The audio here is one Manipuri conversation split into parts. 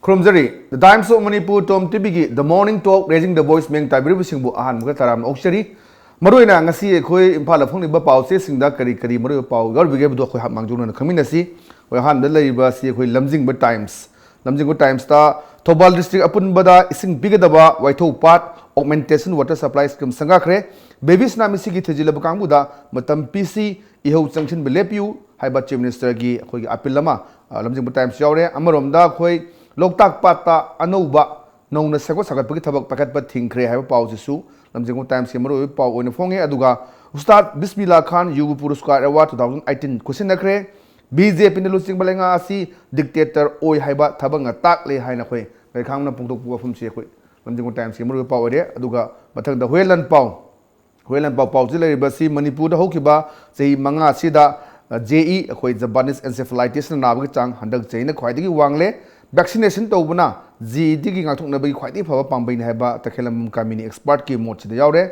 Kromzari, the Times of Manipur TOMTV, the morning talk raising the voice meng tabiri singbu ahan muka taram okshari. Maruina ngasi ekoi impala phone ba pau se singda kari maru pau gar bige bu khoi mangjuna khaminasi we han da leiba si ekoi lamjingba times ta Thobal district apun bada ising bigadaba waitho pat augmentation water supply scheme sangakre babies na misi gi thejilab kangbuda matam PC iho changchin belepiu haiba chief minister gi khoi appeal lama lamjingba times yaure amaromda khoi Loktak pata anouba nongna seko sagat pagi thabak pakat pa thingkre haiba pau jisu lamjingba times ke maru pau oina fonge aduga Ustad Bismillah Khan Yuva Puruskar Award 2018 kusin nakre BJP ne lusing balenga asi dictator oi haiba thabanga takle haina khoi kai khangna pungtok pu phum se khoi lamjingba times ke maru pau ore aduga mathang da huelan pau pau jilai basi Manipur da hokiba sei manga sida JE khoi Japanese encephalitis na nabagi chang handak chaina khwaidagi wangle vaccination tobuna ji digi ngathok na bai khwaidi phaba pambai na haba takhelam kamini expert ki mot chida yaure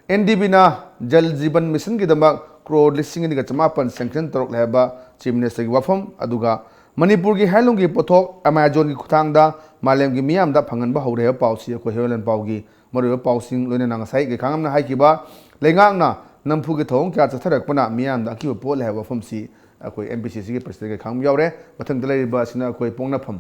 NDB na jal jiban mission gi dama crore listing ni ga chamapan sanction torok leba chief minister gi wafam aduga Manipur gi halung gi pothok Amazon gi khuthang da malem gi miyam da phangan ba hore pau si ko helan pau gi maru pau sing loina nang sai gi khangam na hai ki ba lengang na nampu gi thong kya chatharak pana miyam da ki pol ha wafam si akoi MPCC gi president gi khang yaure mathang dalai ba sina akoi pongnafam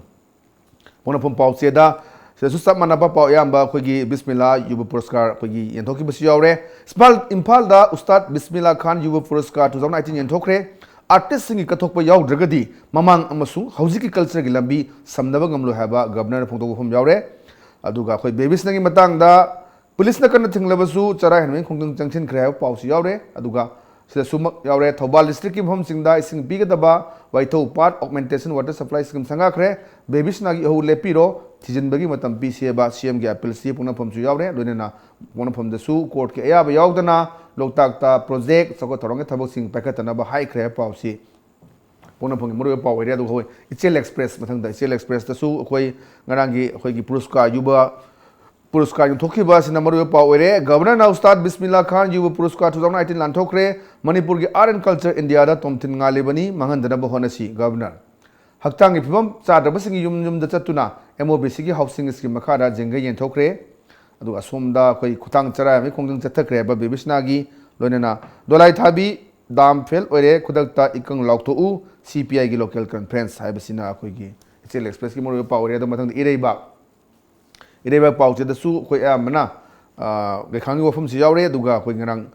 pau seda se susap manaba pau yamba khoi gi Bismillah Yuva Puruskar khoi gi yenthoki basi yaure spal impal da Ustad Bismillah Khan Yuva Puruskar 2019 yenthokre artist singi kathokpa yaw dragadi mamang amasu haujiki culture gi lambi samnaba ngamlo haba governor phongtok phom yaure aduga khoi babies nagi matang da police na kan thinglabasu chara henmeng khongdang changchin khre pau si yaure aduga sida sumak yaure Thobal district ki phom singda ising bigadaba waitho part augmentation water supply scheme sanga khre babies nagi ho lepiro thijinbagi matam PC ba CM gi appeal si puna phom chu yaure loinena puna phom da su court ke aya ba yaudana loktak ta project sako thorong thabok sing pakatana ba high khre pau si puna phom muru pau area du hoi Ichel Express mathang da Ichel Express ta su khoi ngarangi khoi gi Puruskar Yuva Puruskar thoki ba sina maru pau ere governor na Ustad Bismillah Khan Yuva Puruskar 2018 lanthokre Manipur gi art and culture India da tomtin ngale bani mangandana ba honasi governor haktang gi phibam chadra singi yum da chatuna MOBC gi housing scheme makara jengai yenthokre adu asomda koi khutang chara mi khongdang chathakre ba bebisna gi loinena dolai thabi dam fel ore khudakta ikang laukto u CPI gi local conference haibasina koi gi Ichel Express gi maru pau ere da mathang ireba pau che da su khoi amna ge khangi wafam si yaure duga khoi ngarang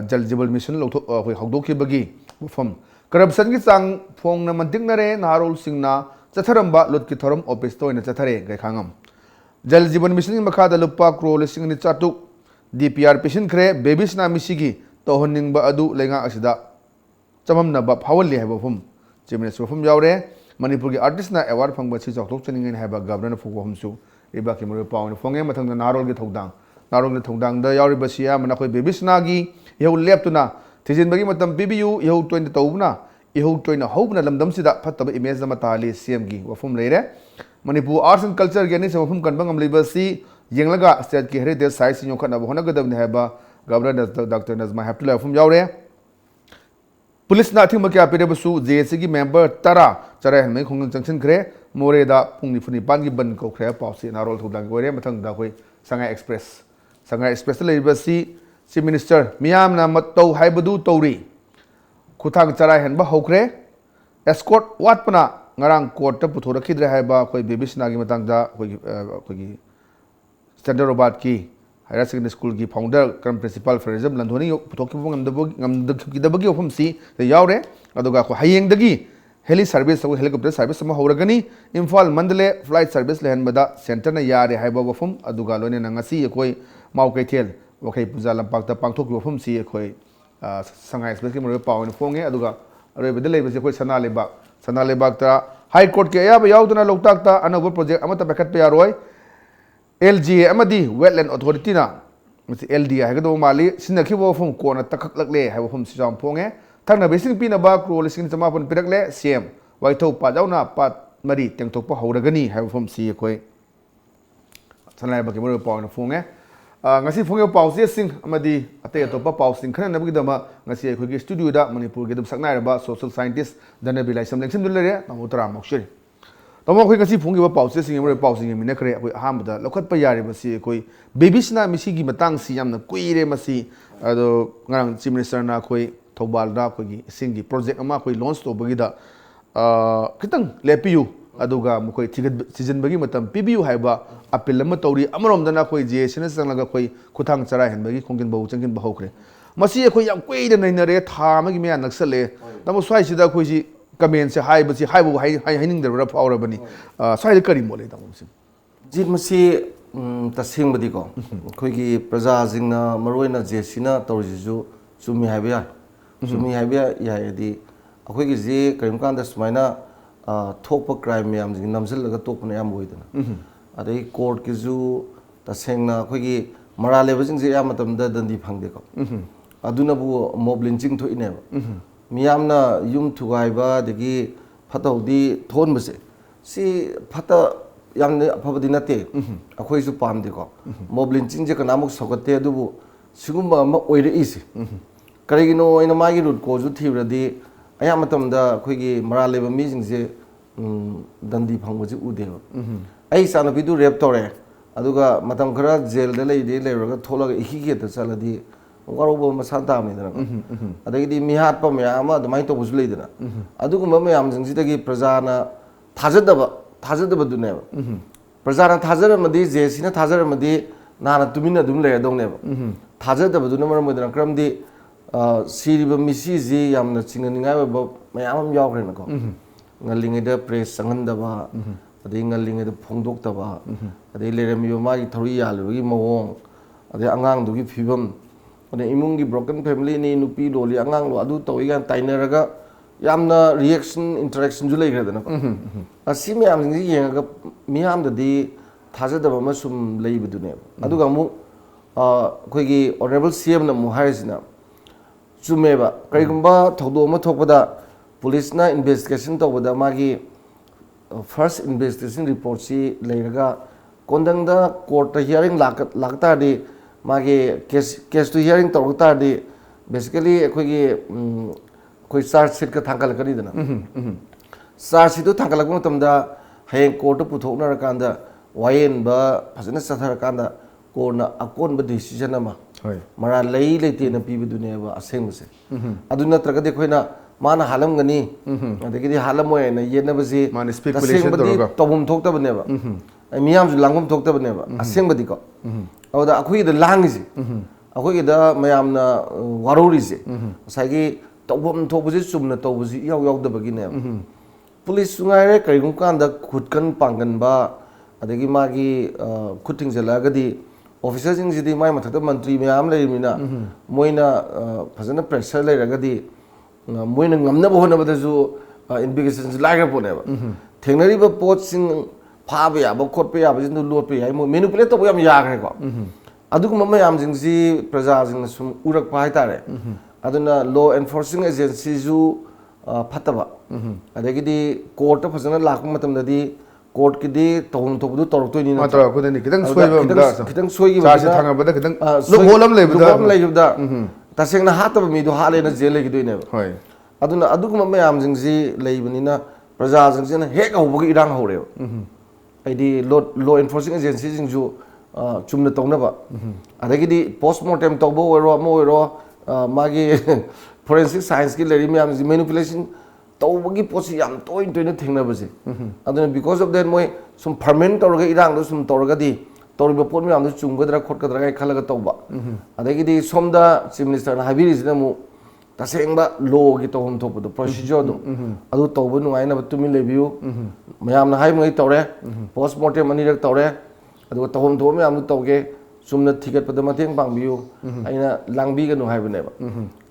jal jibal mission lo khoi hawdok bagi wafam corruption gi chang phong na mantik na re narol singna chatharamba lot ki thoram office to ina chathare ge khangam jal jibal mission gi makha da lupa crore sing ni chatuk DPR patient khre babies na misigi to honning ba adu lenga asida chamam na ba phawli ha wafam chimne wafam yaure Manipur gi artist na award phangba si choktok chaning ha ba governor phogom su riba ki muru pau fonge mathang da narol gi thongdang da yauri basia mana khoi babies na gi yeu leptuna thijin bagi matam PBU yeu 20 tawuna yeu 20 hobna lamdam sida phattaba image da matali CM gi wafum leire Manipur arts and culture gi ni se wafum kan bangam libasi yenglaga state ki heritage site sinyo khana ba hona gadam ne haba governor Dr. Nazma Haptula wafum yaure police na thing makya pere basu JC gi member tara chara hen khong changchin khre more da pungni funi pan gi ban ko khre pau si narol thudang gore mathang da koi Sangai Express le basi chief minister miyam na matau haibadu tawri khuthang chara hen ba hokre escort wat pana ngarang court ta puthora khidre haiba koi babies na gi matang da koi gi standard obat ki higher secondary school ki founder kam principal Ferizam Landhoni puthoki ngam da bagi ofam si yaure aduga ko hayeng dagi heli service helicopter service sama horagani Imphal Mandale flight service lehen bada center na yare haiba wafum aduga loine na ngasi ekoi mau kaithel wakai puja lampak ta pangthok wafum si ekoi Sangai Express ki moro pawne fonge aduga aroi bedel lebe ekoi sana lebak ta high court ke ya ba yauduna loktak ta another project amata pakat pe yaroi LGA amadi wetland authority na LDA hagado mali sinakhi wafum ko na takak lakle haiba wafum si jam fonge thangna besing pina ba crore lising chamapon pirakle CM waitho pa jauna pat mari tengthokpa hauragani haiba fom si koi sanai ba ke moro pawna fonge ngasi fonge paw se sing amadi ate to pa paw sing khana nabgi dama ngasi khoi gi studio da Manipur ge dum saknai ba social scientist DHANABIR LAISHRAM lengsim dulere namutara mokshiri तब अखोई ngasi phung gi ba pau se sing mo pau sing mi na khare अखोई aham da lokhat pa yare ba si अखोई baby sna mi si gi matang si yamna kuire ma si ado ngarang chief minister na अखोई thobal da अखोई gi sing gi project ama अखोई launch to bagi da kitang lepiu aduga mukoi thigat season bagi matam pibiu haiba appeal ama tawri amarom dana khoi je sina sanglaga khoi khuthang chara hen bagi khongkin bau changkin bahokre masi khoi yam kwei da naina re tha magi me naksale tamo swai sida khoi si comment se haiba si haibu haining der phawra bani swai kari mole tamo si jit masi tasing badi ko khoi gi praja jingna maroina je sina tawri ju sumi haiba ya di akhoi gi je karim kan da sumaina थोप क्राइम मैम नमजल तोप अदई कोर्ट की तसेंगना अखोगी मरा लेबजिंग दंदी फंगदेको अदुनबु मोब लिंचिंग थोइनेब मियामना युम थुगाइबा दगी फतौदी थोनबसे सी फता यामने अफबदी नते अखोइसु पामदेको मोब लिंचिंग जे कनामुक सगते अदुबु सिगुम्बा अमा ओइरे इसे करिगिनो ओइना मागी रूट कोजु थिब्रदी अया मतमदा अखोइगी मरा लेबा मीजिंगसे दंदी फंगबजे उदेबा आई सानबीदु रेप तोरे अदुगा मतम खरा जेल दे लेदे लेरगा थोलगा इहिगे त चलदी वारोबो मसान तामनिदना अदगिदी मिहातपा मयामा दमाइ तो बुसु लेदना अदुगुम मयाम जिंगसिदगी प्रजाना थाजदबा दुनेबा प्रजाना थाजरमदी जेसिना थाजरमदी नाना तुमिना दुम लेदोंनेबा थाजदबा दुना मरमदना क्रमदी सिरिबा मिसिजी यामना चिंगनिंगाय मयाम यावख्रेनको ngalingida press sangandaba adai ngalingida phongdoktaba adai leramiyo magi thori yalbagi mawong adai angang dugi phibam adai imungi broken family ni nupi doli angang lo adu toiga tainaraga yamna reaction interaction ju leigradana asi miyam jingi yengaga miyam dadi thajadaba masum leibadune aduga mu khoigi honorable cm na mu haisina chumeba kaigumba thodo ma thokpada police na investigation to bada magi first investigation report si leiraga kondang da court hearing lakta di magi case to hearing to di basically koi charge sheet ka thangkal kari dana charge sheet to thangkal ko tamda hayeng court to puthokna rakanda wayen ba phasana sathar kanda corna akon ba decision ama mara lei leite na pi bidune ba aseng se aduna traga de khoina माना हालम गनी अदगी हालम मोय न येनबसी माने स्पेकुलेशन तोरगा तबम थोक्तबनेबा मियाम जु लांगम थोक्तबनेबा असेंबदी को अवदा अखुई द लांगिसि अखुई द मयामना वारोरिसे सागी तबम थोबसी सुमना तोबसी याव यावदबगिने पुलिस सुंगारे करिगुम कांदा खुदकन पांगनबा अदगी मागी खुटिंग जलागदी ऑफिसर सिंग जिदी माय मथद मंत्री मयाम लेमिना मोइना फजना प्रेशर लेरगदी मोइना ngamnaba honabadasu investigation laiga poneba thengnariba potsing phaba yaba khotpa yaba jindu lotpa yai mo manipulate to yam yagre ko aduguma mayam jingsi praja jingna sum urakpa haitare aduna law enforcing agency ju phataba adagidi court phasana lakpa matamdadi court kidi tawum thobudu toroktoini na matra ko deni kitang soiba kitang soigi charge thangabada kitang loholam leibda tasengna hataba mi do halena jele gidoine hoy aduna aduguma mayam jingsi leibnina praja jingsina hek hawbugi irang hawre aidi law enforcing agency jingju chumna tongnaba adagidi postmortem tawbo wero mo wero magi forensic science ki leri mayam manipulation tawbugi posi yam toin toina thengnabase aduna because of that moi sum ferment tawraga irang do sum tawraga di तौरीब पोट मैम चुमगद्रा खोटगद्रा खलग तौब अदगी सोमदा चीफ मिनिस्टर हाबिरीसिना मु तसेंग लो की तौम थोपदो प्रोसीजर दो अदु तौब नुआइना तुमि लेबियु मैम हाइमगै तौरे पोस्टमार्टम अनिरक तौरे अदु तौम थो मैम तौगे चुमना थिगतपद मतेंग पांबियु आइना लांगबिगनु हाइबनेबा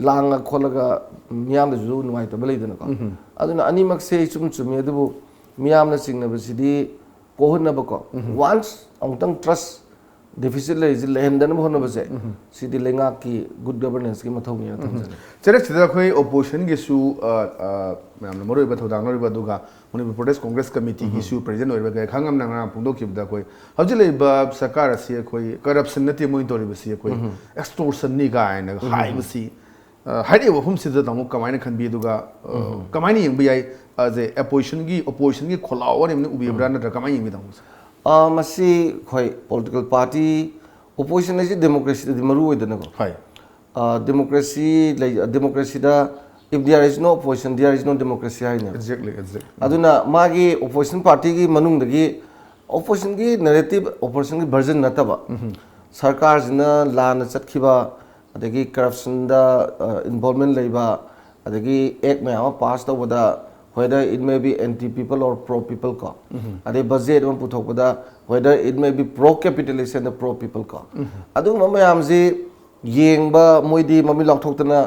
लांगा खोलगा मैम दजु नुआइतब लेदनको अदुना अनिमक से चुम चुमि अदुबु ma'am चिंगनबसिदी कोहनबको once amtang trust deficit le lehendan bhona base sidi lenga ki good governance ki mathau ni thang chere chida khoi opposition gi su ma'am मरो इबा थोदांग नो इबा दुगा मणिपुर प्रदेश कांग्रेस कमिटी की सु प्रेजेंट ओइबा गे खंगम नंगा पुंदो किबदा कोई हजले इबा सरकार से कोई करप्शन नति मोइ तोरि बसी कोई एक्सटॉर्शन नि गायन हाइ बसी हाइडे वफम सिदा तमु कमाइना खनबी दुगा कमाइना यंग बियाई जे opposition की खोलाव ने उबिब्रा न कमाइ यंग बिदामु मसी खोई political party opposition is democracy the maru idana ko hai democracy da if there is no opposition there is no democracy hai na exactly aduna magi opposition party ki manung dagi opposition ki narrative opposition ki version nataba sarkar jina la na chatkhiba adagi corruption da involvement leiba adagi ek me ama pass to wada whether it may be anti people or pro people ka ade budget ma puthok da whether it may be pro capitalist and the pro people ka adu mayam ji yengba moidi mami lokthok na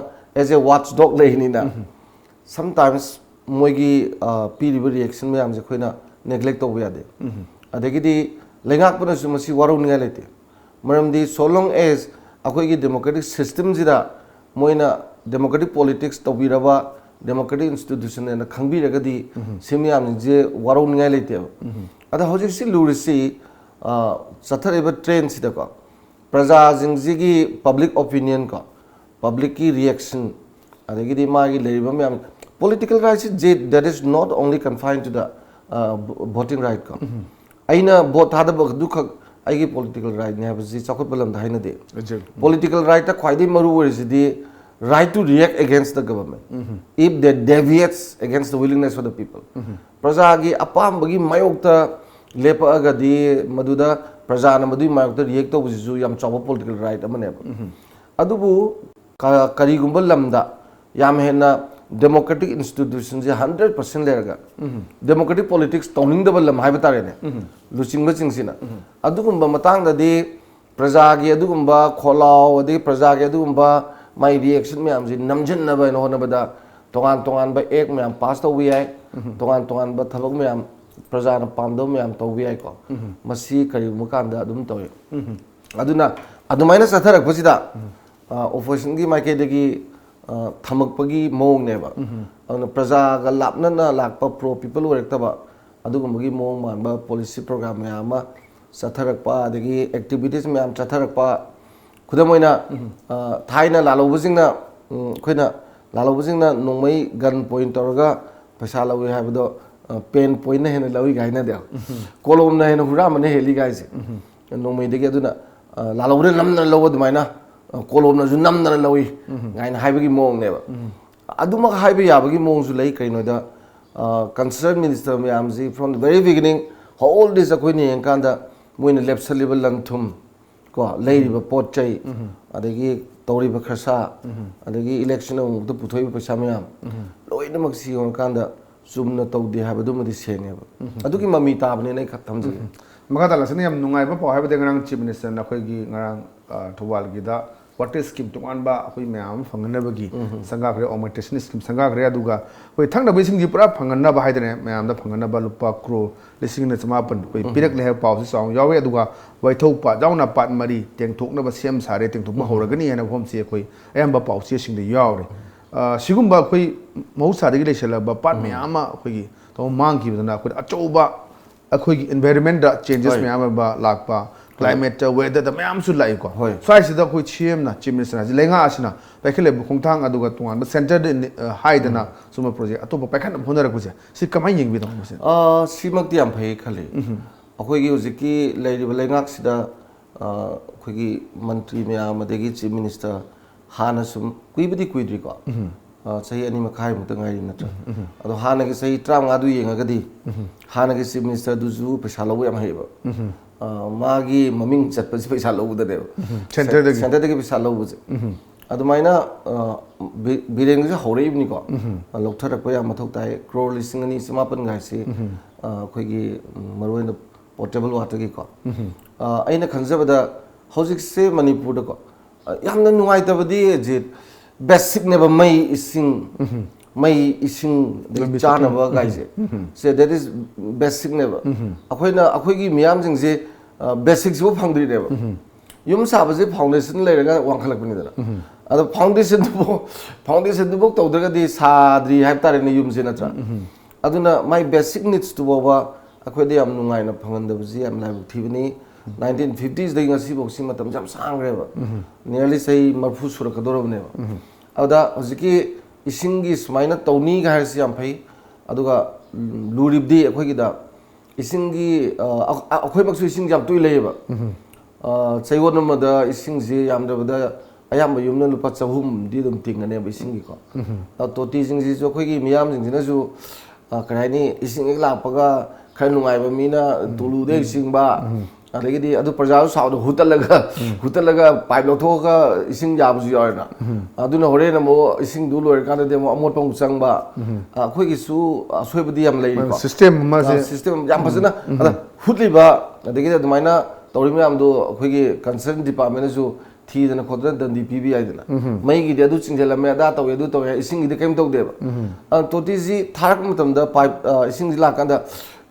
as a watchdog leini na sometimes moigi piriba reaction mayam ji khoina neglect to yade adagi di lengak puna su masi waru ninga lete maram di so long as akoi gi democratic system jida moina democratic politics to biraba democratic institution and khangbi ragadi simyam je waru ninga lete ada hoji si lurisi sathariba train sida ko praja jingji gi public opinion ko public ki reaction adagi di ma gi leiba myam political rights that is not only confined to the voting right ko aina vote hada du khak aigi political right ne habji chakot balam dhaina de political right ta khwaidai maru orisi di right to react against the government if they deviates against the willingness of the people praja gi apam bagi mayokta lepa aga di maduda praja na madu mayokta react to buju yam chawa political right amane adubu kari gumba lamda yam hena democratic institution je 100% leraga democratic politics towning the lam haiba tare ne luchingba chingsina adugumba matang da di praja gi adugumba kholao adi praja gi adugumba my reaction me am ji namjin na ba no na ba da tongan ba ek me am pass to wi ai tongan ba thabak me am praja na pam do me am to wi ai ko masi kari mu kan da adum to aduna adumaina satharak phasida opposition gi maike de gi thamak pagi mong ne ba ana praja ga lapna na lakpa pro people work ta ba adugum gi mong man ba policy program me ama satharak pa adagi activities me am satharak pa खुदमोइना थाइना लालोबजिंगना खोइना लालोबजिंगना नोंमै गन पॉइंट तोरगा पैसा लवे हाबदो पेन पॉइंट हेन लवी गाइना दे कोलम ना हेन हुरा मने हेली गाइसे नोंमै देगे दुना लालोबरे नमना लव दमाइना कोलम ना जु नमना लवी गाइना हाइबगी मोंग नेबा अदुमा हाइबे याबगी मोंग जु लई कइनोदा कंसर्न मिनिस्टर मैमजी from the very beginning whole this अखोइनी एंकांदा मोइना लेप्सलिबल लंथुम को लेरिबा पोट चै अदगी तौरिबा खरसा अदगी इलेक्शन अमुक पुथोइबा पैसा मैम लोइनमक सियोन कांदा चुमना तौदे हाबदुमदि सेनेबा अदुगी ममी ताबने नै खतमजे मगा तालासने यम नुंगाइबा पाव हाबदे ngarang chief minister na khoigi ngarang thowal gi da water scheme tungan ba khoi मैम फंगनबा gi संगा खरे augmentation scheme संगा खरे अदुगा khoi thangna bising gi pura फंगनना ba haidane मैम दा फंगनना बा lupa kro lising na chama pan khoi pirak le paw si song yawe aduga wai thau pa jauna pat mari teng thokna ba sem sare teng thok ba horagani hena phom se khoi ayam ba paw si sing de yawre sigumba khoi mausa de gi lesela ba pat ma'am khoi gi to mang gi bana khoi achoba khoi gi environment da changes ma'am ba lakpa climate weather da ma'am su lai ko sai si da khoi chiem na chief minister ji lenga asina pakhele khongthang aduga tungan ba center high da na suma project atopa pakhan honara ko si kamai yeng bi dong se simak ti am phai khale akhoi gi hojiki leiriba lengak sida akhoi gi mantri ma'am adegi chief minister hana sum kuibudi kuidri ko sahi ani makhai mutang ai natra ado hana gi sahi 35 du yenga gadi hana gi chief minister du ju pesa lawu yam haiba मागी ममिंग चटपसी पैसा लौबुदा देव सेंटर दगी पैसा लौबुजे अदुमाइना बिरेंग जो हौरेइबनि को लौथरक या मथौ ताय क्रोर लिसिंग अनि समापन गाइसे खोगी मरोइन पोर्टेबल वाटर की को आइना खंजबदा हौजिक से मणिपुर को यामना नुंगाइतबदी जे बेसिक नेबा मई इसिंग चानबा गाइसे से दैट इज बेसिक नेबा अखोइगी मियाम जिंग जे बेसिक जो फंगद्रि नेबा युम साबजे फाउंडेशन लेरगा वांखलकबनि दरा अद फाउंडेशन दुबो तौदरगदि साद्रि हाइब तारेने युम जे नत्रा अदुना माय बेसिक नीड्स टू बाबा अखोइदे याम नुंगाइना फंगनदबजी याम लाइब थिबनि 1950s दे ngasi boxi matam jam sangre ba nearly say marfu surakadorobne ba अदा हजिकी इसिंगी सुमाइना तौनी का है सियाम फई अदुगा लूरिबदी अखोइगिदा इसिंगी अखोइ मक्सु इसिंग जाम तुइ लेबा चैगोन मदा इसिंगजी यामदबदा अयाम युमना लुपा चहुम दी दम तिंगने इसिंगी को तोटी जिंगजी जो अखोइगी मियाम जिंगजिना जो कराइनी इसिंग एक लापगा खर नुंगाइबा मीना तुलुदे इसिंगबा अदगी अदु प्रजाउ साउद हुतलगा पाइप लौथोगा इसिंग जाबजु यारना अदुना होरेन मो इसिंग दु लोर कान दे मो अमोट पंग चंगबा अखोइगी सु असोइबदी याम लेबा सिस्टम याम फजना अदा हुतलिबा अदगी अदमाइना तौरि मयाम दो अखोइगी कंसर्न डिपार्टमेंट जो थीदना खोदना दंदी पीबी आइदना मईगी अदु चिंजलमे अदा तवे अदु तवे इसिंगी दे केम तौदेबा तोटीजी थारक मतमदा पाइप इसिंग लाकांदा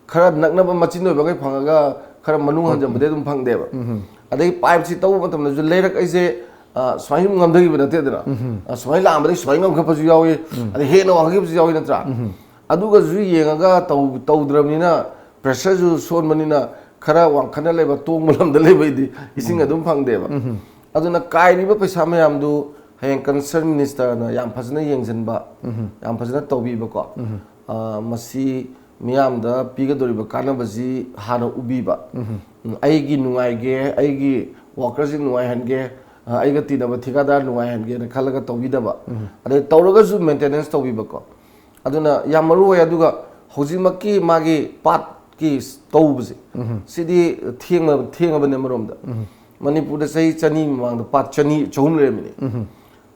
खरा नकनबा मचिन ओइबगै फंगागा खर मनुंग हंजमदे दुम फंगदेबा अदे पाइप सी तौ मतम जो लेरक ऐसे स्वाइन ngамदगी बनतेदना स्वाइन लामदे स्वाइन ngam खपजु यावे अदे हेन वागिबजु यावे नत्रा अदुगा जु येंगागा तौद्रबनिना प्रेशर जु सोनमनिना खरा वांखना लेबा तोंग मलमदे लेबैदि इसिंग अदुम फंगदेबा अदुना काइरिबा पैसा मयामदु हें कंसर्न मिनिस्टर ना याम फजना येंजनबा याम फजना तौबीबको मसी मियामदा पीगदोरिबा कानबजी हाना उबीबा आइगी नुंगाइगे आइगी वर्कर्स नुंगाइहनगे आइगा तीनबा ठिकादार नुंगाइहनगे न खलगा तौबीदबा अदे तौरगजु मेंटेनेंस तौबीबको अदुना याम मरु होय अदुगा होजिमक्की मागी पाट की तौबजी सिदी थेंगबने मरोमदा मणिपुरदा सही चनी मांगदा पाट चनी चहुम लेमिनी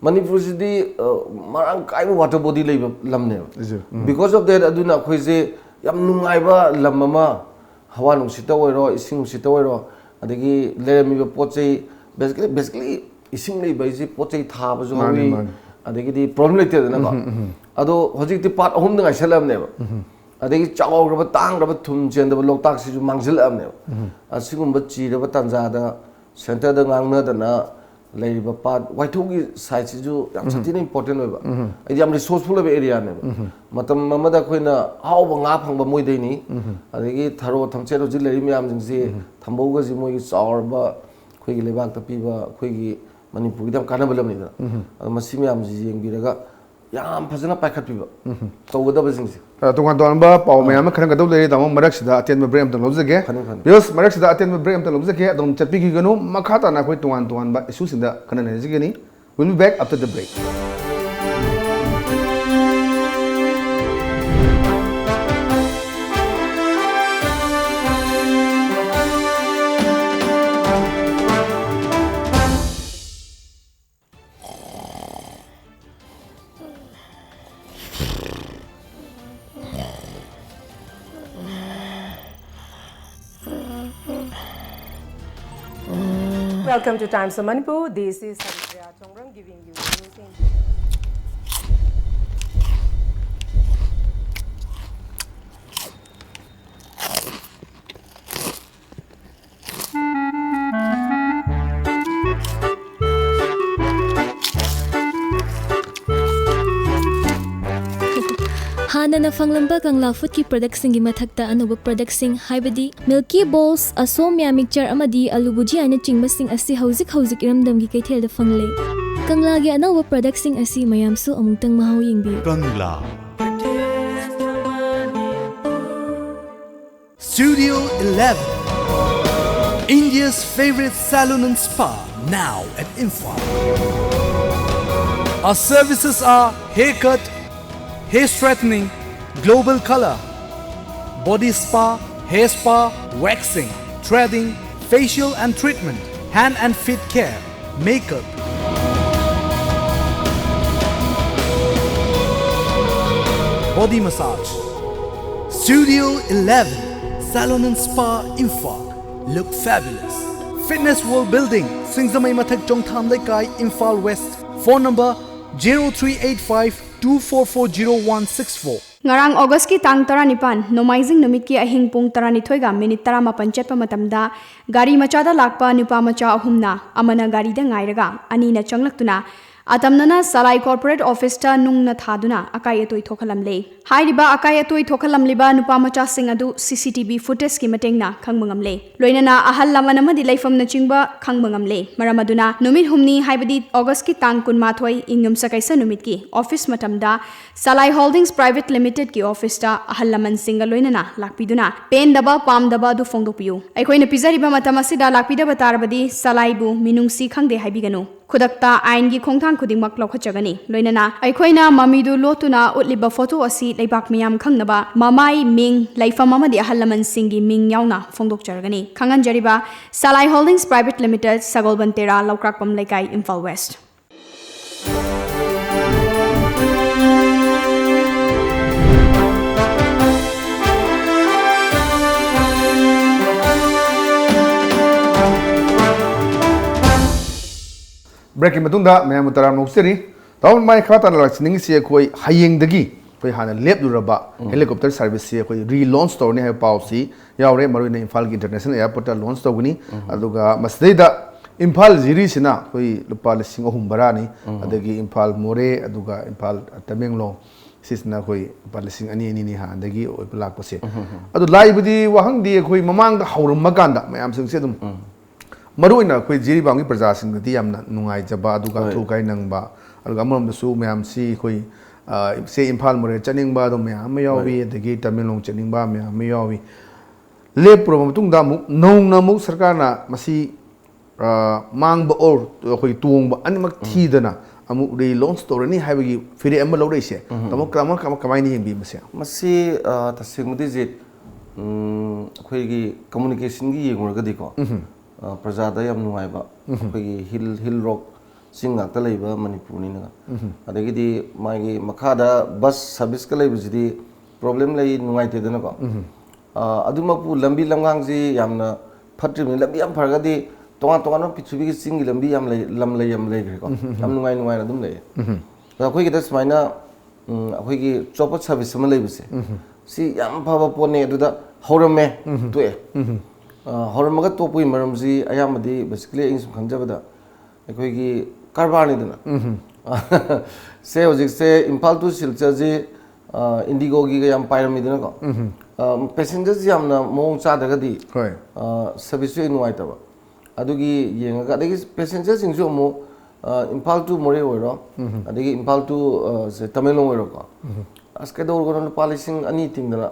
मणिपुर सिदी मरांग काइबा वाटर बॉडी लेबा लमने बिकॉज ऑफ दैट अदुना अखोइजे याम नुंगाइबा लम अमा हवा नुंसिता ओइरो इसिंग नुंसिता ओइरो अदगी लेरमिबा पोचै बेसिकली इसिंग लेबैजे पोचै थाबजु हवी अदगी प्रॉब्लम लेते दना अदो हजिकति पार्ट अहुम दंगाइ सलमनेबा अदगी चावग्रबा तांग्रबा थुम चेंदबा लोकताक सिजु मांगजलअमनेबा असिगुंबा चीरबा तंजादा सेंटर द ngangnadana लेरिबा पार्ट वाइथोगी साइड सिजु याम सतिना इंपोर्टेंट ओइबा आइदि याम रिसोर्सफुल ओइबा एरिया ने मतम ममदा खोइना हाउबा nga phangba moidaini adigi tharo thamchero ji leri myam jingsi thambouga ji moi chaurba khoigi lebak ta piba khoigi manipur dam kanaba lamni da masi myam ji yengbiraga yam phajana paikhat piba tawada jingsi tungan tonba paw myam khana gadau leri dam marak sida aten me brem tam lobjage yes marak sida aten me brem tam lobjage dom chatpi gi ganu makhata na khoi tungan ba issue sinda khana ne jigeni we'll be back after the break. Welcome to Times of Manipur. This is Haripriya Chongrang giving you news in हाना फंगलंबा कंगला फूड की प्रोडक्ट सिंगी मथक्ता अनोब प्रोडक्ट सिंग हाइबदी मिल्की बोल्स असोमिया मिक्सचर अमदी आलू भुजिया ने चिंगबा सिंग असी हौजिक हौजिक इरमदम की कैथेल द फंगले कंगला गे अनोब प्रोडक्ट सिंग असी मयामसु अमुंगतंग महाउ यिंगबी कंगला Studio 11 India's favorite salon and spa now at Imphal. Our services are haircut, hair straightening, global color, body spa, hair spa, waxing, threading, facial and treatment, hand and feet care, makeup. Body massage. Studio 11 Salon and Spa Imphal. Look fabulous. Fitness World Building, Singzamai Mathak Chongtham Lekai, Imphal West. Phone number 0385-2440164. Ngarang August ki tang taranipan nomaizing numit ki ahing pung taranithoiga minute tarama panchetpa matamda gari machada lakpa nupa macha ahumna amana gari da ngairaga anina changlaktuna Atamnana Salai Corporate Office ta nungna thaduna akai atoi thokalamle. Hairiba akai atoi thokalamliba nupamacha singadu CCTV footage ki matengna khangmangamle. Loinana ahal laman amadi laifam na chingba khangmangamle. Maramaduna numit humni haibadi August ki tang kunmathoi ingum sakaisa numit ki office matamda Salai Holdings Private Limited ki office ta ahal laman singa loinana lakpiduna pen daba pam daba du fongdopiu. Aikoina pizariba matamasida lakpida batarabadi Salai bu minungsi khangde haibiganu. Khudakta ain khongthang khudingmak lokhachagani loinana aikoina mamidu lotuna utliba photo asi leibak miyam khangnaba mamai ming laifam amadi ahalaman singi ming yauna phongdokchargani khangan jariba Salai Holdings Private Limited Sagolbantera Laukrakpam Laikai Imphal West. Breaking matunda मैम तराम नोक्सरी ताउन माय खाता लाइसनिंग से कोई हायिंग दगी कोई हाना लेप दुरबा हेलीकॉप्टर सर्विस से कोई रीलॉन्च तौरने है पाउसी यावरे मरुने इम्फाल की इंटरनेशनल एयरपोर्ट लॉन्च तौगनी अदुगा मसदेदा इम्फाल जिरी सिना कोई लुपा लिसिंग अहुम बरानी अदगी इम्फाल मोरे अदुगा इम्फाल तमेंगलोंग सिसना कोई लुपा लिसिंग अनि नि हा अदगी ओइपलाक पसे अदु लाइबदी वहंग दी कोई ममांग दा हौरम मकांदा मयाम सिंग से दुम मरुना कोई जीरीबांगी प्रजा सिंगदी यामना नुंगाई जबा अदुगा थुकाई नंगबा अदुगा अमरमदसु मयाम सी कोई से इम्फाल मोरे चनिंगबा दो मयाम यावी अदगी तमिलनाडु चनिंगबा मयाम यावी लेप्रो मतुंगदा मु नौना मु सरकारना मसी मांगबा और कोई तुंगबा अनिमक थीदना अमु रे लॉन्च तोरनी हाइबगी फिरे अम लौरेसे तमो कमाइनी हेंबी मसे मसी तसिंगदी जित अखोइगी कम्युनिकेशन गी येंगरगदी को प्रजादा याम नुवाइबा अखोइगी हिल रॉक सिंगाक्ता लेबा मणिपुरनी नगा अदगिदी मागी मखादा बस सर्विस का लेबजिदी प्रॉब्लम लई नुवाइते दना को अदुमपु लंबी लंगांगजी यामना फट्रिमि लंबी याम फरगदी तोंगा तोंगा पिछुबी की सिंगी लंबी याम लई को याम नुवाइ नुवाइ अदुम लई अखोइगी दा समाइना अखोइगी चोपत सर्विस म लेबसे सी याम फाबा पोने अदुदा हौरमे तुए हौरमगा तोपुई मरमजी अयामदी बेसिकली इंग सम खंजबदा अखोइगी कारबारनीदना से होजिक से इम्फाल टू सिलचर जी इंडिगो की याम पाइरमीदना को पैसेंजर्स यामना मोंग चादगदी सर्विस नुवाइतबा अदुगी येंगा अदगी पैसेंजर्स सिंगजो मो इम्फाल टू मोरे ओरो अदगी इम्फाल टू से तमिलनाडु ओरो को अस्केदो ओरगोन पालिसिंग अनि तिंगना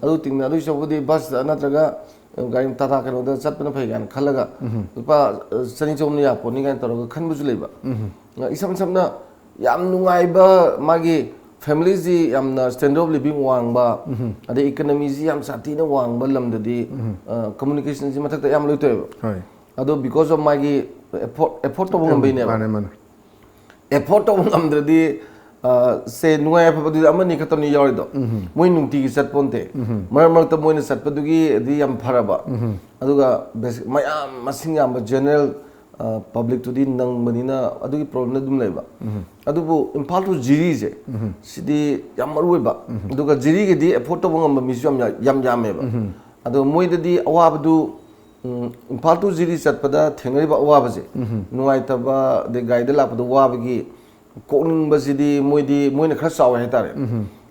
अदु तिंगना अदु सबदी बस नत्रगा गाड़ी टाटा कनो चटपन फै गान खलगा लुपा सनी चोमनी या पोनी गान तरो खनबुजु लेबा इसम समना याम नुंगाइबा मागी फैमिली जी यामना स्टैंडर्ड ऑफ लिविंग वांगबा अदे इकोनॉमी जी याम साथीना वांगबा लमददी कम्युनिकेशन जी मथक याम लोइतोय अदो बिकॉज ऑफ मागी एफोर्ट तो ngambine एफोर्ट तो ngamdradi से नुआय फबदु अमनि खतनि यारिदो मोय नुंति की सटपोनते मरमरत मोयन सटपदुगी दि याम फरबा अदुगा मयाम मसिंग याम जनरल पब्लिक टू दी नंग मनिना अदुगी प्रॉब्लम दुम लेबा अदुबु इम्फाल टू जिरी जे सिदी याम मरुबा अदुगा जिरी गे दी एफोर्ट तो ngam मिसु याम यामेबा अदु मोयददी अवाबदु इम्फाल टू जिरी सटपदा थेंगरिबा अवाबजे नुआयतबा दे गाइड लापदु वाबगी कोनिंग बसिदी मोयने खर साव है तारे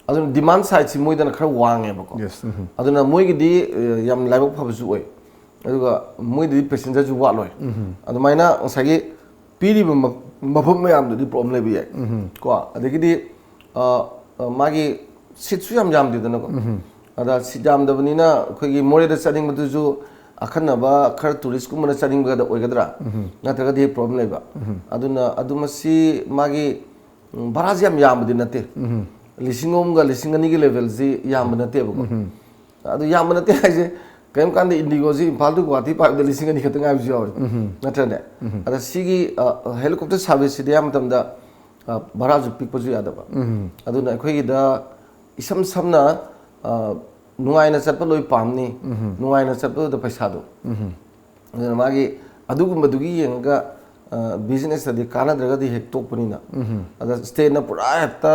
अदुन डिमांड साइड सि मोयदन खर वांगे बको अदुना मोयगिदी याम लाइबक फबसु ओय अदुगा मोयदी पैसेंजर जु वालोय अदुमाइना सागी पीरी मफम मयामदि प्रॉब्लम लेबि याय को अदगिदी मागी सिटसु याम जामदिदन को अदा सिजाम दबनिना खोगी मोरेदा चनिंग मदुजु अखनबा खर टूरिस्ट कुमना चनिंग बगदा ओयगदरा नतगदी प्रॉब्लम लेबा अदुना अदुमसी मागी बराज यामदि नते लिसिंगोमगा लिसिंगनी के लेवल जी याम नते बको अदु याम नते हाइजे कयम कांदे इंडिगो जी इम्फाल टू गुवाहाटी पाइब लिसिंगनी खतंग आइजु याव नतने अदा सिगी हेलीकॉप्टर सर्विस सिदे याम तमदा बराज पिकपजु यादबा अदुना अखोइदा इसम समना नुआइना चटप लोई पामनी नुआइना चटप द पैसा दो मागी अदुगुमदुगी येंगा बिजनेस अदि कानाद्रगदी हेक तोपनिना अदा स्टेट ना पुरा हेक्ता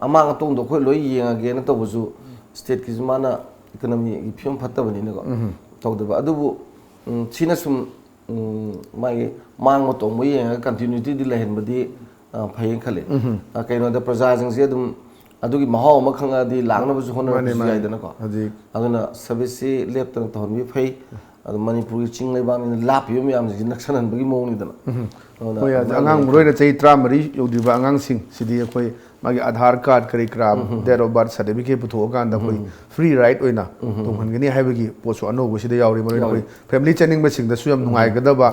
अमांग तोंग दो खोय लोई येंगागे न तबुजु स्टेट की जुमाना इकोनॉमी की फियम फत्तबनिना को तौदबा अदुबु छिना सुम ꯃꯥꯒꯤ ꯃꯥꯡꯕ ꯇꯣꯡꯕ ꯌꯦꯡꯉꯒ ꯀꯟꯇꯤꯅ꯭ꯌꯨꯇꯤꯗꯤ ꯂꯩꯍꯟꯕꯗꯤ ꯐꯩꯌꯦꯅ ꯈꯜꯂꯤ ꯀꯩꯅꯣꯗ ꯄ꯭ꯔꯖꯥꯁꯤꯡꯁꯦ ꯑꯗꯨꯝ ꯑꯗꯨꯒꯤ ꯃꯍꯥꯎ ꯑꯃ ꯈꯪꯉꯛꯑꯗꯤ ꯂꯥꯛꯅꯕꯁꯨ ꯍꯣꯠꯅꯔꯛꯄꯁꯨ ꯌꯥꯏꯗꯅꯀꯣ ꯑꯗꯨꯅ ꯁꯔꯚꯤꯁꯁꯤ ꯂꯦꯞꯇꯅ ꯇꯧꯍꯟꯕꯤ ꯐꯩ ꯑꯗꯨ ꯃꯅꯤꯄꯨꯔꯒꯤ ꯆꯤꯡ ꯂꯩꯕꯥꯛꯅꯤꯅ ꯂꯥꯞꯄꯤꯕ ꯃꯌꯥꯝꯁꯤꯡꯁꯤ ꯅꯛꯁꯟꯍꯟꯕꯒꯤ ꯃꯑꯣꯡꯅꯤꯗꯅ ꯍꯣꯏ ꯑꯉꯥꯡ ꯃꯔꯣꯏꯅ ꯆꯍꯤ 34 ꯌꯧꯗ꯭ꯔꯤꯕ ꯑꯉꯥꯡꯁꯤꯡ ꯁꯤꯗꯤ ꯑꯩꯈꯣꯏ ꯃꯥꯒꯤ ꯑꯙꯥꯔ ꯀꯥꯔꯗ ꯀꯔꯤ ꯀꯔꯥ ꯗꯦꯠ ꯑꯣꯐ ꯕꯥꯔꯊ ꯁꯥꯔꯇꯤꯐꯤꯀꯦꯠ ꯄꯨꯊꯣꯛꯑꯀꯥꯟꯗ ꯑꯩꯈꯣꯏ ꯐ꯭ꯔꯤ ꯔꯥꯏꯠ ꯑꯣꯏꯅ ꯇꯣꯡꯍꯟꯒꯅꯤ ꯍꯥꯏꯕꯒꯤ ꯄꯣꯠꯁꯨ ꯑꯅꯧꯕꯁꯤꯗ ꯌꯥꯎꯔꯤ ꯃꯔꯣꯏꯅ ꯑꯩꯈꯣꯏ ꯐꯦꯃꯤꯂꯤ ꯆꯠꯅꯤꯡꯕꯁꯤꯡꯗꯁꯨ ꯌꯥꯝ ꯅꯨꯡꯉꯥꯏꯒꯗꯕ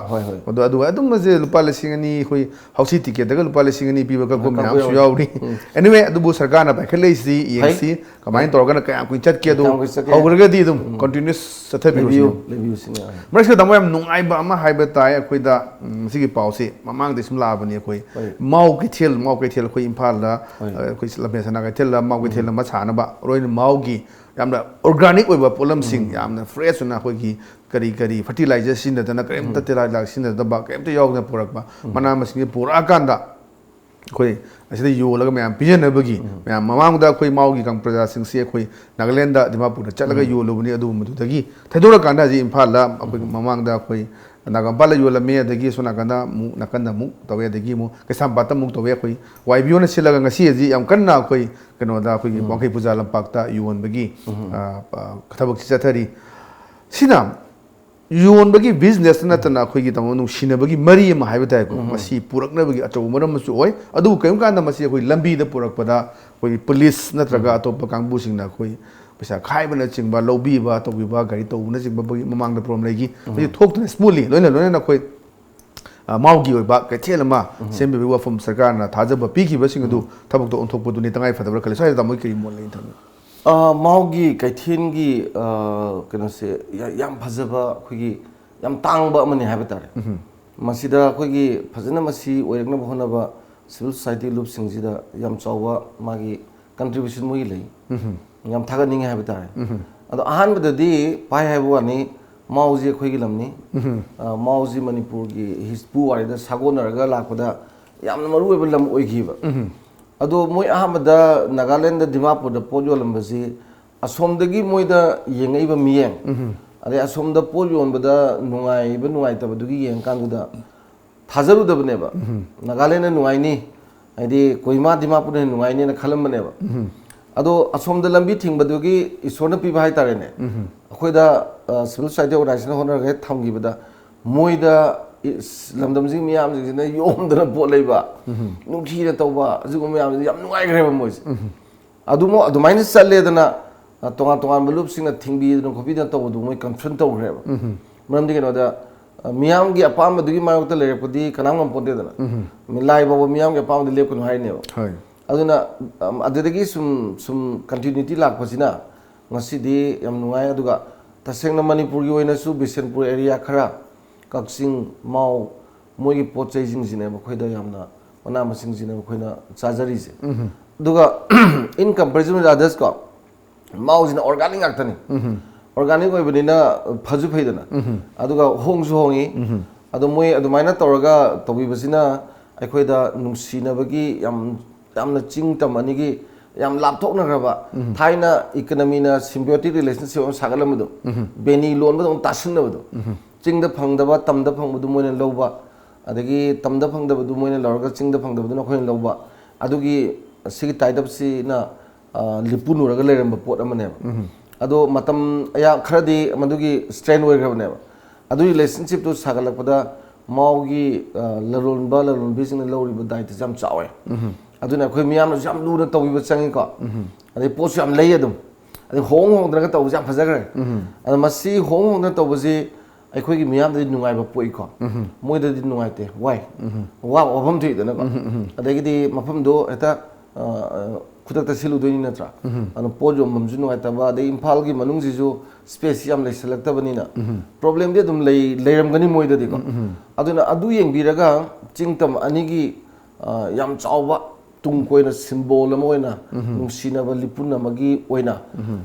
ꯑꯗꯨ ꯑꯗꯨꯝꯕꯁꯦ ꯂꯨꯄꯥ 2,000 ꯑꯩꯈꯣꯏ ꯍꯥꯎꯁꯤ ꯇꯤꯀꯦꯠꯇꯒ ꯂꯨꯄꯥ 2,000 ꯄꯤꯕ ꯀꯛꯄ ꯃꯌꯥꯝꯁꯨ ꯌꯥꯎꯔꯤ ꯑꯦꯅꯤꯋꯦ ꯑꯗꯨꯕꯨ ꯁꯔꯀꯥꯔꯅ ꯄꯥꯏꯈꯠꯂꯛꯏꯁꯤ ꯌꯦꯡꯁꯤ ꯀꯃꯥꯏꯅ ꯇꯧꯔꯒꯅ ꯀꯌꯥꯝ ꯀꯨꯏꯅ ꯆꯠꯀꯦ ꯑꯗꯣ ꯍꯧꯈ꯭ꯔꯒꯗꯤ ꯑꯗꯨꯝ ꯀꯟꯇꯤꯅ꯭ꯌꯨꯁ ꯆꯠꯊꯕꯤꯌꯨ ꯃꯔꯛꯁꯤꯗ ꯇꯥꯃꯣ ꯌꯥꯝ ꯅꯨꯡꯉꯥꯏꯕ ꯑꯃ ꯍꯥꯏꯕ ꯇꯥꯏ ꯑꯩꯈꯣꯏꯗ ꯃꯁꯤꯒꯤ ꯄꯥꯎꯁꯤ ꯃꯃꯥꯡꯗ ꯁꯨꯝ ꯂꯥꯛꯑꯕꯅꯤ ꯑꯩꯈꯣꯏ ꯃꯥꯎ ꯀꯩꯊꯦꯜ ꯑꯩꯈꯣꯏ ꯏꯝꯐꯥꯜꯗ ꯑꯩꯈꯣꯏ ꯂꯝꯐꯦꯜ ꯁꯅꯥ ꯀꯩꯊꯦꯜꯗ ꯃꯥꯎ ꯀꯩꯊꯦꯜ ꯑꯃ ꯁꯥꯅꯕ ꯂꯣꯏꯅ ꯃꯥꯎꯒꯤ ꯌꯥꯝꯅ ꯑꯣꯔꯒꯥꯅꯤꯛ ꯑꯣꯏꯕ ꯄꯣꯠꯂꯝꯁꯤꯡ ꯌꯥꯝꯅ ꯐ꯭ꯔꯦꯁ ꯑꯣꯏꯅ ꯑꯩꯈꯣꯏꯒꯤ ꯀꯔꯤ ꯐꯔꯇꯤꯂꯥꯏꯖꯔ ꯁꯤꯖꯤꯟꯅꯗꯅ ꯀꯔꯤꯝꯇ ꯇꯤꯜꯍꯥꯠ ꯁꯤꯖꯤꯟꯅꯗꯕ ꯀꯔꯤꯝꯇ ꯌꯥꯎꯗꯅ ꯄꯨꯔꯛꯄ ꯃꯅꯥ ꯃꯁꯤꯡꯁꯦ ꯄꯨꯔꯛꯑꯀꯥꯟꯗ ꯑꯩꯈꯣꯏ ꯑꯁꯤꯗ ꯌꯣꯜꯂꯒ ꯃꯌꯥꯝ ꯄꯤꯖꯅꯕꯒꯤ ꯃꯌꯥꯝ ꯃꯃꯥꯡꯗ ꯑꯩꯈꯣꯏ ꯃꯥꯎꯒꯤ ꯄ꯭ꯔꯖꯥꯁꯤꯡꯁꯤ ꯑꯩꯈꯣꯏ ꯅꯥꯒꯥꯂꯦꯟꯗ ꯗꯤꯃꯥꯄꯨꯔꯗ ꯆꯠꯂꯒ ꯌꯣꯜꯂꯨꯕꯅꯤ ꯑꯗꯨꯕꯨ ꯃꯗꯨꯗꯒꯤ ꯊꯩꯗꯣꯔꯀꯥꯟꯗ ꯍꯧꯖꯤꯛ ꯏꯝꯐꯥꯜꯗ ꯑꯩꯈꯣꯏ ꯃꯃꯥꯡꯗ ꯑꯩꯈꯣꯏ ꯅꯥꯒꯥꯃꯄꯥꯜꯗ ꯌꯣꯜꯂꯝꯃꯤ ꯑꯗꯒꯤ ꯁꯣꯝ ꯅꯥꯀꯟꯗ ꯑꯃꯨꯛ ꯇꯧꯋꯦ ꯑꯗꯒꯤ ꯑꯃꯨꯛ ꯀꯩꯁꯥꯝꯄꯥꯠꯇ ꯑꯃꯨꯛ ꯇꯧꯋꯦ ꯑꯩꯈꯣꯏ ꯋꯥꯏꯕꯤꯌꯣꯅ ꯁꯤꯜꯂꯒ ꯉꯁꯤ ꯍꯧꯖꯤꯛ ꯌꯥꯝ ꯀꯟꯅ ꯑꯩꯈꯣꯏ ꯀꯩꯅꯣꯗ ꯑꯩꯈꯣꯏꯒꯤ ꯋꯥꯡꯈꯩ ꯄꯨꯖꯥ ꯂꯝꯄꯥꯛꯇ ꯌꯣꯟꯕꯒꯤ ꯊꯕꯛꯁꯤ ꯆꯠꯊꯔꯤ ꯁꯤꯅ ꯌꯣꯟꯕꯒꯤ ꯕꯤꯖꯤꯅꯦꯁ ꯅꯠꯇꯅ ꯑꯩꯈꯣꯏꯒꯤ ꯇꯥꯃꯣ ꯅꯨꯡꯁꯤꯅꯕꯒꯤ ꯃꯔꯤ ꯑꯃ ꯍꯥꯏꯕ ꯇꯥꯏꯀꯣ ꯃꯁꯤ ꯄꯨꯔꯛꯅꯕꯒꯤ ꯑꯆꯧꯕ ꯃꯔꯝ ꯑꯃꯁꯨ ꯑꯣꯏ ꯑꯗꯨꯕꯨ ꯀꯔꯤꯒꯨꯝꯕ ꯀꯥꯟꯗ ꯃꯁꯤ ꯑꯩꯈꯣꯏ ꯂꯝꯕꯤꯗ ꯄꯨꯔꯛꯄꯗ ꯑꯩꯈꯣꯏꯒꯤ ꯄꯨꯂꯤꯁ ꯅꯠꯇ꯭ꯔꯒ ꯑꯇꯣꯞꯄ ꯀꯥꯡꯕꯨꯁꯤꯡꯅ ꯑꯩꯈꯣই ꯄꯩꯁꯥ ꯈꯥꯏꯕꯅꯆꯤꯡꯕ ꯂꯧꯕꯤꯕ ꯇꯧꯕꯤꯕ ꯒꯥꯔꯤ ꯇꯧꯕꯅꯆꯤꯡꯕꯒꯤ ꯃꯃꯥꯡꯗ ꯄ꯭ꯔꯣꯕ꯭ꯂꯦꯝ ꯂꯩꯈꯤ ꯍꯧꯖꯤꯛ ꯊꯣꯛꯇꯅ ꯁ꯭ꯃꯨꯠꯂꯤ ꯂꯣꯏꯅꯅ ꯑꯩꯈꯣꯏ ꯃꯥꯎꯒꯤ ꯑꯣꯏꯕ ꯀꯩꯊꯦꯜ ꯑꯃ ꯁꯦꯝꯕꯤꯕꯒꯤ ꯋꯥꯐꯝ ꯁꯔꯀꯥꯔꯅ ꯊꯥꯖꯕ ꯄꯤꯈꯤꯕꯁꯤꯡ ꯑꯗꯨ ꯊꯕꯛꯇ ꯑꯣꯟꯊꯣꯛꯄꯗꯨꯅꯤ ꯇꯉꯥꯏ ꯐꯗꯕ꯭ꯔꯥ ꯈꯜꯂꯤ ꯁ꯭ꯋꯥꯏꯗ ꯇꯥꯃꯣ ꯀꯔꯤ ꯃꯣꯠ ꯂꯩ ꯊꯝꯃꯤ ꯃꯥꯎꯒꯤ ꯀꯩꯊꯦꯜꯒꯤ ꯀꯩꯅꯣꯁꯦ ꯌꯥꯝ ꯐꯖꯕ ꯑꯩꯈꯣꯏꯒꯤ ꯌꯥꯝ ꯇꯥꯡꯕ ꯑꯃꯅꯤ ꯍꯥꯏꯕ ꯇꯥꯔꯦ ꯃꯁꯤꯗ ꯑꯩꯈꯣꯏꯒꯤ ꯐꯖꯅ ꯃꯁꯤ ꯑꯣꯏꯔꯛꯅꯕ ꯍꯣꯠꯅꯕ ꯁꯤꯚꯤꯜ ꯁꯣꯁꯥꯏꯇꯤ ꯂꯨꯞꯁꯤꯡꯁꯤꯗ ꯌꯥꯝ ꯆꯥꯎꯕ ꯃꯥꯒꯤ ꯀꯟꯇ꯭ꯔꯤꯕ꯭ꯌꯨꯁꯟ ꯃꯣꯏꯒꯤ ꯂꯩ ꯌꯥꯝ ꯊꯥꯒꯠꯅꯤꯡꯉꯦ ꯍꯥꯏꯕ ꯇꯥꯔꯦ ꯑꯗꯣ ꯑꯍꯥꯟꯕꯗꯗꯤ ꯄꯥꯏ ꯍꯥꯏꯕ ꯋꯥꯅꯤ ꯃꯥꯎꯁꯤ ꯑꯩꯈꯣꯏꯒꯤ ꯂꯝꯅꯤ ꯃꯥꯎꯁꯤ ꯃꯅꯤꯄꯨꯔꯒꯤ ꯍꯤꯁꯄꯨ ꯋꯥꯔꯤꯗ ꯁꯥꯒꯣꯟꯅꯔꯒ ꯂꯥꯛꯄꯗ ꯌꯥꯝꯅ ꯃꯔꯨꯑꯣꯏꯕ ꯂꯝ ꯑꯣꯏꯈꯤꯕ ꯑꯗꯣ ꯃꯣꯏ ꯑꯍꯥꯟꯕꯗ ꯅꯥꯒꯥꯂꯦꯟꯗ ꯗꯤꯃꯥꯄꯨꯔꯗ ꯄꯣꯠ ꯌꯣꯜꯂꯝꯕꯁꯤ ꯑꯁꯣꯝꯗꯒꯤ ꯃꯣꯏꯗ ꯌꯦꯡꯉꯛꯏꯕ ꯃꯤꯠꯌꯦꯡ ꯑꯗꯩ ꯑꯁꯣꯝꯗ ꯄꯣꯠ ꯌꯣꯟꯕꯗ ꯅꯨꯡꯉꯥꯏꯕ ꯅꯨꯡꯉꯥꯏꯇꯕꯗꯨꯒꯤ ꯌꯦꯡꯀꯥꯟꯗꯨꯗ ꯊꯥꯖꯔꯨꯗꯕꯅꯦꯕ ꯅꯥꯒꯥꯂꯦꯟꯗ ꯅꯨꯡꯉꯥꯏꯅꯤ ꯍꯥꯏꯗꯤ ꯀꯣꯍꯤꯃꯥ ꯗꯤꯃꯥꯄꯨꯔꯅ ꯅꯨꯡꯉꯥꯏꯅꯤꯅ ꯈꯜꯂꯝꯕꯅꯦꯕ ꯑꯗꯣ ꯑꯁꯣꯝꯗ ꯂꯝꯕꯤ ꯊꯤꯡꯕꯗꯨꯒꯤ ꯏꯁꯣꯔꯅ ꯄꯤꯕ ꯍꯥꯏꯇꯥꯔꯦꯅꯦ ꯑꯩꯈꯣꯏꯗ ꯁꯤꯚꯤꯜ ꯁꯣꯁꯥꯏꯇꯤ ꯑꯣꯔꯒꯅꯥꯏꯖꯦꯁꯟ ꯍꯣꯠꯅꯔꯒ ꯍꯦꯛ ꯊꯝꯈꯤꯕꯗ ꯃꯣꯏꯗ ꯂꯝꯗꯝꯁꯤꯒꯤ ꯃꯤꯌꯥꯝꯁꯤꯡꯁꯤꯅ ꯌꯣꯝꯗꯅ ꯄꯣꯠ ꯂꯩꯕ ꯅꯨꯡꯊꯤꯅ ꯇꯧꯕ ꯑꯁꯤꯒꯨꯝꯕ ꯃꯌꯥꯝꯁꯤ ꯌꯥꯝ ꯅꯨꯡꯉꯥꯏꯈ꯭ꯔꯦꯕ ꯃꯣꯏꯁꯦ ꯑꯗꯨꯃꯥꯏꯅ ꯆꯠꯂꯦꯗꯅ ꯇꯣꯉꯥꯟ ꯇꯣꯉꯥꯟꯕ ꯂꯨꯞꯁꯤꯡꯅ ꯊꯤꯡꯕꯤꯗꯅ ꯈꯣꯠꯄꯤꯗꯅ ꯇꯧꯕꯗꯨ ꯃꯣꯏ ꯀꯟꯐ꯭ꯔꯟ ꯇꯧꯈ꯭ꯔꯦꯕ ꯃꯔꯝꯗꯤ ꯀꯩꯅꯣꯗ ꯃꯤꯌꯥꯝꯒꯤ ꯑꯄꯥꯝꯕꯗꯨꯒꯤ ꯃꯥꯌꯣꯛꯇ ꯂꯩꯔꯛꯄꯗꯤ ꯀꯅꯥꯝ ꯉꯝꯄꯣꯟꯇꯦꯗꯅ ꯂꯥꯏ ꯐꯥꯎꯕ ꯃꯤꯌꯥꯝꯒꯤ ꯑꯄꯥꯝꯕꯗ ꯂꯦꯞꯀꯅꯨ ꯍꯥꯏꯅꯦꯕ ꯑꯗꯨꯅ ꯑꯗꯨꯗꯒꯤ ꯁꯨꯝ ꯀꯟꯇꯤꯅ꯭ꯌꯨꯇꯤ ꯂꯥꯛꯄꯁꯤꯅ ꯉꯁꯤꯗꯤ ꯌꯥꯝ ꯅꯨꯡꯉꯥꯏ ꯑꯗꯨꯒ ꯇꯁꯦꯡꯅ ꯃꯅꯤꯄꯨꯔꯒꯤ ꯑꯣꯏꯅꯁꯨ ꯕꯤꯁꯦꯟꯄꯨꯔ ꯑꯦꯔꯤꯌꯥ ꯈꯔ ꯀꯛꯆꯤꯡ ꯃꯥꯎ ꯃꯣꯏꯒꯤ ꯄꯣꯠ ꯆꯩꯁꯤꯡꯁꯤꯅꯦꯕ ꯑꯩꯈꯣꯏꯗ ꯌꯥꯝꯅ ꯃꯅꯥ ꯃꯁꯤꯡꯁꯤꯅꯦꯕ ꯑꯩꯈꯣꯏꯅ ꯆꯥꯖꯔꯤꯁꯦ ꯑꯗꯨꯒ ꯏꯟ ꯀꯝꯄꯦꯔꯤꯖꯟ ꯋꯤꯠ ꯑꯗꯔꯁ ꯀꯣ ꯃꯥꯎꯁꯤꯅ ꯑꯣꯔꯒꯥꯅꯤꯛ ꯉꯥꯛꯇꯅꯤ ꯑꯣꯔꯒꯥꯅꯤꯛ ꯑꯣꯏꯕꯅꯤꯅ ꯐꯁꯨ ꯐꯩꯗꯅ ꯑꯗꯨꯒ ꯍꯣꯡꯁꯨ ꯍꯣꯡꯉꯤ ꯑꯗꯣ ꯃꯣꯏ ꯑꯗꯨꯃꯥꯏꯅ ꯇꯧꯔꯒ ꯇꯧꯕꯤꯕꯁꯤꯅ ꯑꯩꯈꯣꯏꯗ ꯅꯨꯡꯁꯤꯅꯕꯒꯤ ꯌꯥꯝꯅ ꯆꯤꯡ ꯇꯝ ꯑꯅꯤꯒꯤ ꯌꯥꯝ ꯂꯥꯞꯊꯣꯛꯅꯈ꯭ꯔꯕ ꯊꯥꯏꯅ ꯏꯀꯅꯃꯤꯅ ꯁꯤꯝꯕꯤꯌꯣꯇꯤꯛ ꯔꯤꯂꯦꯁꯟꯁꯤꯞ ꯑꯃ ꯁꯥꯒꯠꯂꯝꯕꯗꯣ ꯕꯦꯅꯤ ꯂꯣꯟꯕꯗ ꯑꯃꯨꯛ ꯇꯥꯁꯤꯟꯅꯕꯗꯣ ꯆꯤꯡꯗ ꯐꯪꯗꯕ ꯇꯝꯗ ꯐꯪꯕꯗꯨ ꯃꯣꯏꯅ ꯂꯧꯕ ꯑꯗꯒꯤ ꯇꯝꯗ ꯐꯪꯗꯕꯗꯨ ꯃꯣꯏꯅ ꯂꯧꯔꯒ ꯆꯤꯡꯗ ꯐꯪꯗꯕꯗꯨꯅ ꯑꯩꯈꯣꯏꯅ ꯂꯧꯕ ꯑꯗꯨꯒꯤ ꯁꯤꯒꯤ ꯇꯥꯏꯗꯞꯁꯤꯅ ꯂꯤꯄꯨꯅꯨꯔꯒ ꯂꯩꯔꯝꯕ ꯄꯣꯠ ꯑꯃꯅꯦꯕ ꯑꯗꯣ ꯃꯇꯝ ꯈꯔꯗꯤ ꯃꯗꯨꯒꯤ ꯁ꯭ꯇ꯭ꯔꯦꯟ ꯑꯣꯏꯈ꯭ꯔꯕꯅꯦꯕ ꯑꯗꯨꯒꯤ ꯔꯤꯂꯦꯁꯟꯁꯤꯞꯇꯨ ꯁꯥꯒꯠꯂꯛꯄꯗ ꯃꯥꯎꯒꯤ ꯂꯂꯣꯟꯕꯤꯁꯤꯡꯅ ꯂꯧꯔꯤꯕ ꯗꯥꯏꯇꯁꯨ ꯌꯥꯝ ꯆꯥꯎꯋꯦ ꯑꯗꯨꯅ ꯑꯩꯈꯣꯏ ꯃꯤꯌꯥꯝꯅꯁꯨ ꯌꯥꯝ ꯂꯨꯅ ꯇꯧꯕꯤꯕ ꯆꯪꯉꯤꯀꯣ ꯑꯗꯩ ꯄꯣꯠꯁꯨ ꯌꯥꯝ ꯂꯩ ꯑꯗꯨꯝ ꯑꯗꯩ ꯍꯣꯡꯗꯅꯒ ꯇꯧꯕꯁꯦ ꯌꯥꯝ ꯐꯖꯈ꯭ꯔꯦ ꯑꯗꯣ ꯃꯁꯤ ꯍꯣꯡꯗꯅ ꯇꯧꯕꯁꯤ ꯑꯩꯈꯣꯏꯒꯤ ꯃꯤꯌꯥꯝꯗꯗꯤ ꯅꯨꯡꯉꯥꯏꯕ ꯄꯣꯛꯏꯀꯣ ꯃꯣꯏꯗꯗꯤ ꯅꯨꯡꯉꯥꯏꯇꯦ ꯋꯥꯐꯝ ꯊꯣꯛꯏꯗꯅꯀꯣ ꯑꯗꯒꯤꯗꯤ ꯃꯐꯝꯗꯣ ꯍꯦꯛꯇ ꯈꯨꯗꯛꯇ ꯁꯤꯜꯂꯨꯗꯣꯏꯅꯤ ꯅꯠꯇ꯭ꯔꯥ ꯑꯗꯨꯅ ꯄꯣꯠ ꯌꯣꯟꯐꯝꯁꯨ ꯅꯨꯡꯉꯥꯏꯇꯕ ꯑꯗꯩ ꯏꯝꯐꯥꯜꯒꯤ ꯃꯅꯨꯡꯁꯤꯁꯨ ꯁ꯭ꯄꯦꯁꯁꯤ ꯌꯥꯝ ꯂꯩꯁꯜꯂꯛꯇꯕꯅꯤꯅ ꯄ꯭ꯔꯣꯕ꯭ꯂꯦꯝꯗꯤ ꯑꯗꯨꯝ ꯂꯩꯔꯝꯒꯅꯤ ꯃꯣꯏꯗꯗꯤꯀꯣ ꯑꯗꯨꯅ ꯑꯗꯨ ꯌꯦꯡꯕꯤꯔꯒ ꯆꯤꯡꯇꯝ ꯑꯅꯤꯒꯤ ꯌꯥꯝ ꯆꯥꯎꯕ ꯇꯨꯡ ꯀꯣꯏꯅ ꯁꯤꯝꯕꯣꯜ ꯑꯃ ꯑꯣꯏꯅ ꯅꯨꯡꯁꯤꯅꯕ ꯂꯤꯄꯨꯟ ꯑꯃꯒꯤ ꯑꯣꯏꯅ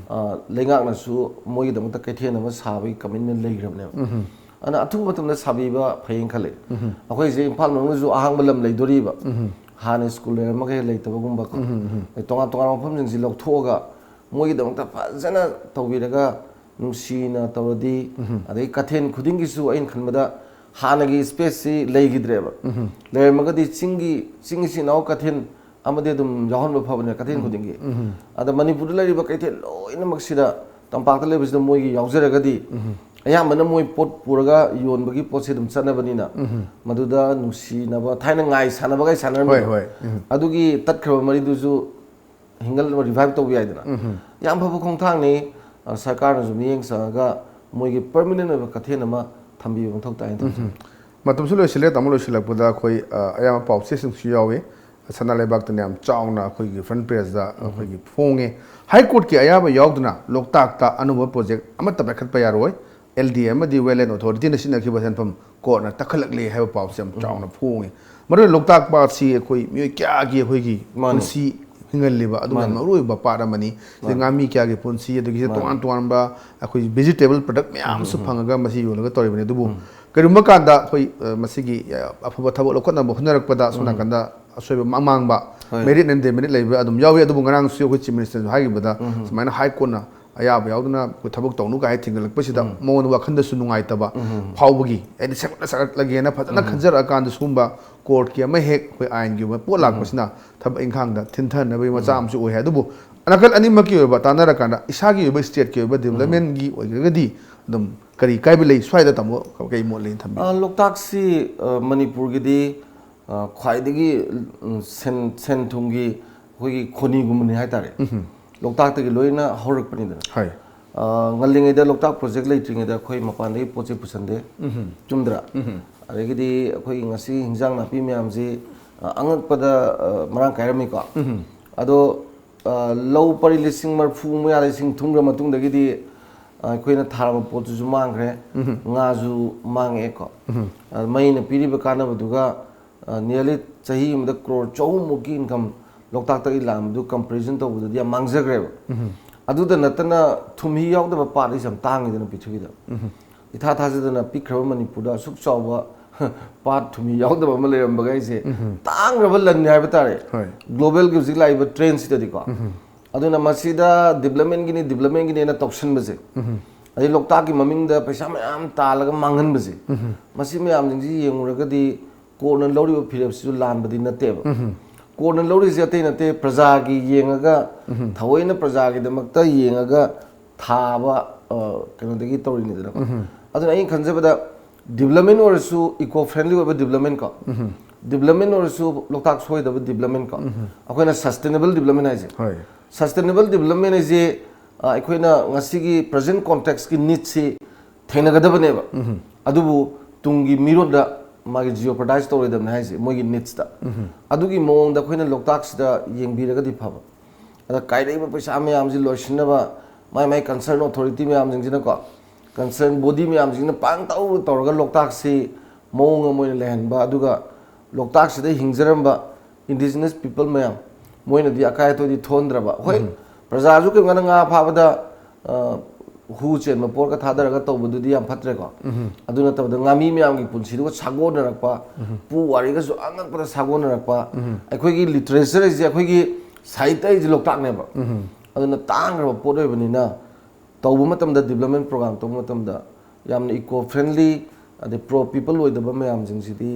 ꯂꯩꯉꯥꯛꯅꯁꯨ ꯃꯣꯏꯒꯤꯗꯃꯛꯇ ꯀꯩꯊꯦꯜ ꯑꯃ ꯁꯥꯕꯒꯤ ꯀꯃꯤꯠꯃꯦꯟ ꯂꯩꯈ꯭ꯔꯕꯅꯦꯕ ꯑꯗꯨꯅ ꯑꯊꯨꯕ ꯃꯇꯝꯗ ꯁꯥꯕꯤꯕ ꯐꯩꯌꯦꯅ ꯈꯜꯂꯤ ꯑꯩꯈꯣꯏꯁꯦ ꯏꯝꯐꯥꯜ ꯃꯅꯨꯡꯗꯁꯨ ꯑꯍꯥꯡꯕ ꯂꯝ ꯂꯩꯗꯣꯔꯤꯕ ꯍꯥꯟꯅ ꯁ꯭ꯀꯨꯜ ꯂꯩꯔꯝꯃꯒ ꯍꯦꯛ ꯂꯩꯇꯕꯒꯨꯝꯕ ꯇꯣꯉꯥꯟ ꯇꯣꯉꯥꯟꯕ ꯃꯐꯝꯁꯤꯡꯁꯤ ꯂꯧꯊꯣꯛꯑꯒ ꯃꯣꯏꯒꯤꯗꯃꯛꯇ ꯐꯖꯅ ꯇꯧꯕꯤꯔꯒ ꯅꯨꯡꯁꯤꯅ ꯇꯧꯔꯗꯤ ꯑꯗꯩ ꯀꯩꯊꯦꯜ ꯈꯨꯗꯤꯡꯒꯤꯁꯨ ꯑꯩꯅ ꯈꯟꯕꯗ ꯍꯥꯟꯅꯒꯤ ꯁ꯭ꯄꯦꯁꯁꯤ ꯂꯩꯈꯤꯗ꯭ꯔꯦꯕ ꯂꯩꯔꯝꯃꯒꯗꯤ ꯆꯤꯡꯒꯤ ꯏꯅꯥꯎ ꯀꯩꯊꯦꯜ ꯑꯃꯗꯤ ꯑꯗꯨꯝ ꯌꯥꯎꯍꯟꯕ ꯐꯕꯅꯦ ꯀꯩꯊꯦꯜ ꯈꯨꯗꯤꯡꯒꯤ ꯑꯗ ꯃꯅꯤꯄꯨꯔꯗ ꯂꯩꯔꯤꯕ ꯀꯩꯊꯦꯜ ꯂꯣꯏꯅꯃꯛꯁꯤꯗ ꯇꯝꯄꯥꯛꯇ ꯂꯩꯕꯁꯤꯗ ꯃꯣꯏꯒꯤ ꯌꯥꯎꯖꯔꯒꯗꯤ ꯑꯌꯥꯝꯕꯅ ꯃꯣꯏ ꯄꯣꯠ ꯄꯨꯔꯒ ꯌꯣꯟꯕꯒꯤ ꯄꯣꯠꯁꯦ ꯑꯗꯨꯝ ꯆꯠꯅꯕꯅꯤꯅ ꯃꯗꯨꯗ ꯅꯨꯡꯁꯤꯅꯕ ꯊꯥꯏꯅ ꯉꯥꯏ ꯁꯥꯟꯅꯕꯒꯥꯏ ꯁꯥꯟꯅꯔꯝꯕꯗꯣ ꯑꯗꯨꯒꯤ ꯇꯠꯈ꯭ꯔꯕ ꯃꯔꯤꯗꯨꯁꯨ ꯍꯤꯡꯒꯠ ꯔꯤꯚꯥꯏꯚ ꯇꯧꯕ ꯌꯥꯏꯗꯅ ꯌꯥꯝ ꯐꯕ ꯈꯣꯡꯊꯥꯡꯅꯤ ꯁꯔꯀꯥꯔꯅꯁꯨ ꯃꯤꯠꯌꯦꯡ ꯆꯪꯉꯒ ꯃꯣꯏꯒꯤ ꯄꯔꯃꯤꯅꯦꯟ ꯑꯣꯏꯕ ꯀꯩꯊꯦꯜ ꯑꯃ ꯊꯝꯕꯤꯕ ꯃꯊꯧ ꯇꯥꯏꯅ ꯊꯝꯖꯩ ꯃꯇꯝꯁꯨ ꯂꯣꯏꯁꯤꯜꯂꯦ ꯇꯥꯃꯣ ꯂꯣꯏꯁꯤꯜꯂꯛꯄꯗ ꯑꯩꯈꯣꯏ ꯑꯌꯥꯝꯕ ꯄꯥꯎꯆꯦꯁꯤꯡꯁꯨ ꯌꯥꯎꯏ ꯁꯅꯥ ꯂꯩꯕꯥꯛꯇꯅ ꯌꯥꯝ ꯆꯥꯎꯅ ꯑꯩꯈꯣꯏꯒꯤ ꯐ꯭ꯔꯟ ꯄꯦꯖꯗ ꯑꯩꯈꯣꯏꯒꯤ ꯐꯣꯡꯉꯦ ꯍꯥꯏ ꯀꯣꯔꯠꯀꯤ ꯑꯌꯥꯕ ꯌꯥꯎꯗꯨꯅ ꯂꯣꯛꯇꯥꯛꯇ ꯑꯅꯧꯕ ꯄ꯭ꯔꯣꯖꯦꯛ ꯑꯃꯠꯇ ꯄꯥꯏꯈꯠꯄ ꯌꯥꯔꯣꯏ LD ꯑꯃꯗꯤ ꯋꯦꯂꯦꯟ ꯑꯣꯊꯣꯔꯤꯇꯤꯅ ꯁꯤꯖꯤꯟꯅꯈꯤꯕ ꯁꯦꯟꯐꯝ ꯀꯣꯔꯠꯅ ꯇꯛꯈꯠꯂꯛꯂꯦ ꯍꯥꯏꯕ ꯄꯥꯎꯁꯦ ꯌꯥꯝ ꯆꯥꯎꯅ ꯐꯣꯡꯉꯦ ꯃꯔꯨꯑꯣꯏꯅ ꯂꯣꯛꯇꯥꯛ ꯄꯥꯠꯁꯤ ꯑꯩꯈꯣꯏ ꯃꯤꯑꯣꯏ ꯀꯌꯥꯒꯤ ꯑꯩꯈꯣꯏꯒꯤ ꯄꯨꯟꯁꯤ ꯍꯤꯡꯍꯜꯂꯤꯕ ꯑꯗꯨꯒ ꯌꯥꯝ ꯃꯔꯨꯑꯣꯏꯕ ꯄꯥꯠ ꯑꯃꯅꯤ ꯁꯤꯗ ꯉꯥꯃꯤ ꯀꯌꯥꯒꯤ ꯄꯨꯟꯁꯤ ꯑꯗꯒꯤ ꯇꯣꯉꯥꯟ ꯇꯣꯉꯥꯟꯕ ꯑꯩꯈꯣꯏ ꯚꯦꯖꯤꯇꯦꯕꯜ ꯄ꯭ꯔꯗꯛ ꯃꯌꯥꯝꯁꯨ ꯐꯪꯉꯒ ꯃꯁꯤ ꯌꯣꯜꯂꯒ ꯇꯧꯔꯤꯕꯅꯤ ꯑꯗꯨꯕꯨ ꯀꯔꯤꯒꯨꯝꯕ ꯀꯥꯟꯗ ꯑꯩꯈꯣꯏ ꯃꯁꯤꯒꯤ ꯑꯐꯕ ꯊꯕꯛ ꯂꯧꯈꯠꯅꯕ ꯍꯣꯠꯅꯔꯛꯄꯗ ꯁꯣꯝ ꯅꯥꯀꯟꯗ ꯑꯁꯣꯏꯕ ꯃꯥꯡꯕ ꯃꯦꯔꯤꯠ ꯑꯦꯟ ꯗꯦꯃꯦꯔꯤꯠ ꯂꯩꯕ ꯑꯗꯨꯝ ꯌꯥꯎꯏ ꯑꯗꯨꯕꯨ ꯉꯔꯥꯡꯁꯨ ꯑꯩꯈꯣꯏ ꯆꯤꯐ ꯃꯤꯅꯤꯁꯇꯔꯁꯨ ꯍꯥꯏꯈꯤꯕꯗ ꯁꯨꯃꯥꯏꯅ ꯍꯥꯏ ꯀꯣꯔꯠꯅ ꯑꯌꯥꯕ ꯌꯥꯎꯗꯅ ꯑꯩꯈꯣꯏ ꯊꯕꯛ ꯇꯧꯅꯨ ꯀꯥꯏ ꯊꯤꯡꯒꯠꯂꯛꯄꯁꯤꯗ ꯃꯉꯣꯟꯗ ꯋꯥꯈꯟꯗꯁꯨ ꯅꯨꯡꯉꯥꯏꯇꯕ ꯐꯥꯎꯕꯒꯤ ꯍꯥꯏꯗꯤ ꯁꯥꯒꯠꯂꯒꯦꯅ ꯐꯖꯅ ꯈꯟꯖꯔꯛꯑꯀꯥꯟꯗ ꯁꯤꯒꯨꯝꯕ ꯀꯣꯔꯠꯀꯤ ꯑꯃ ꯍꯦꯛ ꯑꯩꯈꯣꯏ ꯑꯥꯏꯟꯒꯤ ꯑꯣꯏꯕ ꯄꯣꯠ ꯂꯥꯛꯄꯁꯤꯅ ꯊꯕꯛ ꯏꯪꯈꯥꯡꯗ ꯊꯤꯟꯊꯅꯕꯒꯤ ꯃꯆꯥ ꯑꯃꯁꯨ ꯑꯣꯏ ꯍꯥꯏ ꯑꯗꯨꯕꯨ ꯅꯥꯀꯜ ꯑꯅꯤꯃꯛꯀꯤ ꯑꯣꯏꯕ ꯇꯥꯟꯅꯔꯀꯥꯟꯗ ꯏꯁꯥꯒꯤ ꯑꯣꯏꯕ ꯁ꯭ꯇꯦꯠꯀꯤ ꯑꯣꯏꯕ ꯗꯦꯕꯂꯞꯃꯦꯟꯒꯤ ꯑꯣꯏꯔꯒꯗꯤ ꯑꯗꯨꯝ ꯀꯔꯤ ꯀꯥꯏꯕ ꯂꯩ ꯁ꯭ꯋꯥꯏꯗ ꯇꯥꯃꯣ ꯀꯩ ꯃꯣꯠ ꯂꯩꯅ ꯊꯝꯕꯤ ꯂꯣꯛꯇꯥꯛꯁꯤ ꯃꯅꯤꯄꯨꯔꯒꯤꯗꯤ ꯈ꯭ꯋꯥꯏꯗꯒꯤ ꯁꯦꯟ ꯊꯨꯝꯒꯤ ꯑꯩꯈꯣꯏꯒꯤ ꯈꯣꯅꯤꯒꯨꯝꯕꯅꯤ ꯍꯥꯏꯇꯥꯔꯦ ꯂꯣꯛꯇꯥꯛꯇꯒꯤ ꯂꯣꯏꯅ ꯍꯧꯔꯛꯄꯅꯤꯗꯅ ꯉꯜꯂꯤꯉꯩꯗ ꯂꯣꯛꯇꯥꯛ ꯄ꯭ꯔꯣꯖꯦꯛ ꯂꯩꯇ꯭ꯔꯤꯉꯩꯗ ꯑꯩꯈꯣꯏ ꯃꯄꯥꯟꯗꯒꯤ ꯄꯣꯠ ꯆꯩ ꯄꯨꯁꯟꯗꯦ ꯆꯨꯝꯗ꯭ꯔꯥ ꯑꯗꯒꯤꯗꯤ ꯑꯩꯈꯣꯏꯒꯤ ꯉꯁꯤ ꯍꯤꯟꯖꯥꯡ ꯅꯥꯄꯤ ꯃꯌꯥꯝꯁꯤ ꯑꯉꯛꯄꯗ ꯃꯔꯥꯡ ꯀꯥꯏꯔꯝꯃꯤꯀꯣ ꯑꯗꯣ ꯂꯧ ꯄꯔꯤ 40,000 ꯃꯌꯥꯗ ꯏꯁꯤꯡ ꯊꯨꯝꯈ꯭ꯔ ꯃꯇꯨꯡꯗꯒꯤꯗꯤ ꯑꯩꯈꯣꯏꯅ ꯊꯥꯔꯕ ꯄꯣꯠꯇꯨꯁꯨ ꯃꯥꯡꯈ꯭ꯔꯦ ꯉꯥꯁꯨ ꯃꯥꯡꯉꯛꯑꯦꯀꯣ ꯃꯩꯅ ꯄꯤꯔꯤꯕ ꯀꯥꯟꯅꯕꯗꯨꯒ ꯅꯤꯌꯔꯂꯤ ꯆꯍꯤ ꯑꯃꯗ ꯀ꯭ꯔꯣꯔ 400ꯃꯨꯛꯀꯤ ꯏꯟꯀꯝ ꯂꯣꯛꯇꯥꯛꯇꯒꯤ ꯂꯥꯛꯑꯝꯕꯗꯨ ꯀꯝꯄꯦꯔꯤꯖꯟ ꯇꯧꯕꯗꯗꯤ ꯌꯥꯝ ꯃꯥꯡꯖꯈ꯭ꯔꯦꯕ ꯑꯗꯨꯗ ꯅꯠꯇꯅ ꯊꯨꯝꯍꯤ ꯌꯥꯎꯗꯕ ꯄꯥꯠ ꯌꯥꯝ ꯇꯥꯡꯉꯤꯗꯅ ꯄ꯭ꯔꯤꯊꯤꯕꯤꯗ ꯏꯊꯥ ꯊꯥꯖꯗꯅ ꯄꯤꯛꯈ꯭ꯔꯕ ꯃꯅꯤꯄꯨꯔꯗ ꯑꯁꯨꯛ ꯆꯥꯎꯕ ꯄꯥꯠ ꯊꯨꯝꯍꯤ ꯌꯥꯎꯗꯕ ꯑꯃ ꯂꯩꯔꯝꯕꯒꯩꯁꯦ ꯇꯥꯡꯈ꯭ꯔꯕ ꯂꯟꯅꯤ ꯍꯥꯏꯕ ꯇꯥꯔꯦ ꯒ꯭ꯂꯣꯕꯦꯜꯒꯤ ꯍꯧꯖꯤꯛ ꯂꯥꯛꯏꯕ ꯇ꯭ꯔꯦꯟꯁꯤꯗꯗꯤꯀꯣ ꯑꯗꯨꯅ ꯃꯁꯤꯗ ꯗꯤꯕꯂꯞꯃꯦꯟꯒꯤꯅꯦꯅ ꯇꯧꯁꯟꯕꯁꯦ ꯑꯗꯩ ꯂꯣꯛꯇꯥꯛꯀꯤ ꯃꯃꯤꯡꯗ ꯄꯩꯁꯥ ꯃꯌꯥꯝ ꯇꯥꯜꯂꯒ ꯃꯥꯡꯍꯟꯕꯁꯦ ꯃꯁꯤ ꯃꯌꯥꯝꯁꯤꯡꯁꯤ ꯌꯦꯡꯉꯨꯔꯒꯗꯤ ꯀꯣꯔꯠꯅ ꯂꯧꯔꯤꯕ ꯐꯤꯔꯦꯞꯁꯤꯁꯨ ꯂꯥꯟꯕꯗꯤ ꯅꯠꯇꯦꯕ ꯀꯣꯔꯠꯅ ꯂꯧꯔꯤꯁꯦ ꯑꯇꯩ ꯅꯠꯇꯦ ꯄ꯭ꯔꯖꯥꯒꯤ ꯌꯦꯡꯉꯒ ꯊꯑꯣꯏꯅ ꯄ꯭ꯔꯖꯥꯒꯤꯗꯃꯛꯇ ꯌꯦꯡꯉꯒ ꯊꯥꯕ ꯀꯩꯅꯣꯗꯒꯤ ꯇꯧꯔꯤꯅꯤꯗꯅꯀꯣ ꯑꯗꯨꯅ ꯑꯩꯅ ꯈꯟꯖꯕꯗ ꯗꯤꯕꯂꯞꯃꯦꯟ ꯑꯣꯏꯔꯁꯨ ꯏꯀꯣ ꯐ꯭ꯔꯦꯟꯂꯤ ꯑꯣꯏꯕ ꯗꯤꯕꯂꯞꯃꯦꯟ ꯀꯣ ꯗꯤꯕꯂꯞꯃꯦꯟ ꯑꯣꯏꯔꯁꯨ ꯂꯣꯛꯇꯥꯛ ꯁꯣꯏꯗꯕ ꯗꯤꯕꯂꯞꯃꯦꯟ ꯀꯣ ꯑꯩꯈꯣꯏꯅ ꯁꯁꯇꯦꯅꯦꯕꯜ ꯗꯤꯕꯂꯞꯃꯦꯟ ꯍꯥꯏꯁꯦ ꯁꯁꯇꯦꯅꯦꯕल ꯗꯤꯕꯂꯞꯃꯦꯟ ꯍꯥꯏꯁꯦ ꯑꯩꯈꯣꯏꯅ ꯉꯁꯤꯒꯤ ꯄ꯭ꯔꯖꯦꯟ ꯀꯣꯟꯇꯦꯛꯁꯀꯤ ꯅꯤꯗꯁꯤ ꯊꯦꯡꯅꯒꯗꯕꯅꯦꯕ ꯑꯗꯨꯕꯨ ꯇꯨꯡꯒꯤ ꯃꯤꯔꯣꯟꯗ ꯃꯥꯒꯤ ꯖꯤꯑꯣꯄꯔꯗꯥꯏꯁ ꯇꯧꯔꯣꯏꯗꯕꯅꯤ ꯍꯥꯏꯁꯦ ꯃꯣꯏꯒꯤ ꯅꯤꯗꯁꯇ ꯑꯗꯨꯒꯤ ꯃꯑꯣꯡꯗ ꯑꯩꯈꯣꯏꯅ ꯂꯣꯛꯇꯥꯛꯁꯤꯗ ꯌꯦꯡꯕꯤꯔꯒꯗꯤ ꯐꯕ ꯑꯗ ꯀꯥꯏꯔꯛꯏꯕ ꯄꯩꯁꯥ ꯃꯌꯥꯝꯁꯤ ꯂꯣꯏꯁꯤꯟꯅꯕ ꯃꯥꯏ ꯀꯟꯁꯔꯟ ꯑꯣꯊꯣꯔꯤꯇꯤ ꯃꯌꯥꯝꯁꯤꯡꯁꯤꯅꯀꯣ ꯀꯟꯁꯔꯟ ꯕꯣꯗꯤ ꯃꯌꯥꯝꯁꯤꯡꯁꯤꯅ ꯄꯥꯡꯇꯧ ꯇꯧꯔꯒ ꯂꯣꯛꯇꯥꯛꯁꯤ ꯃꯑꯣꯡ ꯑꯃ ꯑꯣꯏꯅ ꯂꯩꯍꯟꯕ ꯑꯗꯨꯒ ꯂꯣꯛꯇꯥꯛꯁꯤꯗ ꯍꯤꯡꯖꯔꯝꯕ ꯏꯟꯗꯤꯖꯤꯅꯁ ꯄꯤꯄꯜ ꯃꯌꯥꯝ ꯃꯣꯏꯅꯗꯤ ꯑꯀꯥꯏ ꯑꯇꯣꯏꯗꯤ ꯊꯣꯟꯗ꯭ꯔꯕ ꯍꯣꯏ ꯄ꯭ꯔꯖꯥꯁꯨ ꯀꯩꯒꯨꯝꯕ ꯉꯥ ꯐꯥꯕꯗ ꯍꯨ ꯆꯦꯟꯕ ꯄꯣꯠꯀ ꯊꯥꯗꯔꯒ ꯇꯧꯕꯗꯨꯗꯤ ꯌꯥꯝ ꯐꯠꯇ꯭ꯔꯦꯀꯣ ꯑꯗꯨ ꯅꯠꯇꯕꯗ ꯉꯥꯃꯤ ꯃꯌꯥꯝꯒꯤ ꯄꯨꯟꯁꯤꯗꯨꯒ ꯁꯥꯒꯣꯟꯅꯔꯛꯄ ꯄꯨ ꯋꯥꯔꯤꯒꯁꯨ ꯑꯉꯛꯄꯗ ꯁꯥꯒꯣꯟꯅꯔꯛꯄ ꯑꯩꯈꯣꯏꯒꯤ ꯂꯤꯇꯔꯦꯆꯔ ꯍꯥꯏꯁꯦ ꯑꯩꯈꯣꯏꯒꯤ ꯁꯥꯍꯤꯇ꯭ꯌ ꯍꯥꯏꯁꯦ ꯂꯣꯛꯇꯥꯛꯅꯦꯕ ꯑꯗꯨꯅ ꯇꯥꯡꯈ꯭ꯔꯕ ꯄꯣꯠ ꯑꯣꯏꯕꯅꯤꯅ ꯇꯧꯕ ꯃꯇꯝꯗ ꯗꯤꯕꯂꯞꯃꯦꯟ ꯄ꯭ꯔꯣꯒ꯭ꯔꯥꯝ ꯇꯧꯕ ꯃꯇꯝꯗ ꯌꯥꯝꯅ ꯏꯀꯣ ꯐ꯭ꯔꯦꯟꯂꯤ ꯑꯗꯩ ꯄ꯭ꯔꯣ ꯄꯤꯄꯜ ꯑꯣꯏꯗꯕ ꯃꯌꯥꯝꯁꯤꯡꯁꯤꯗꯤ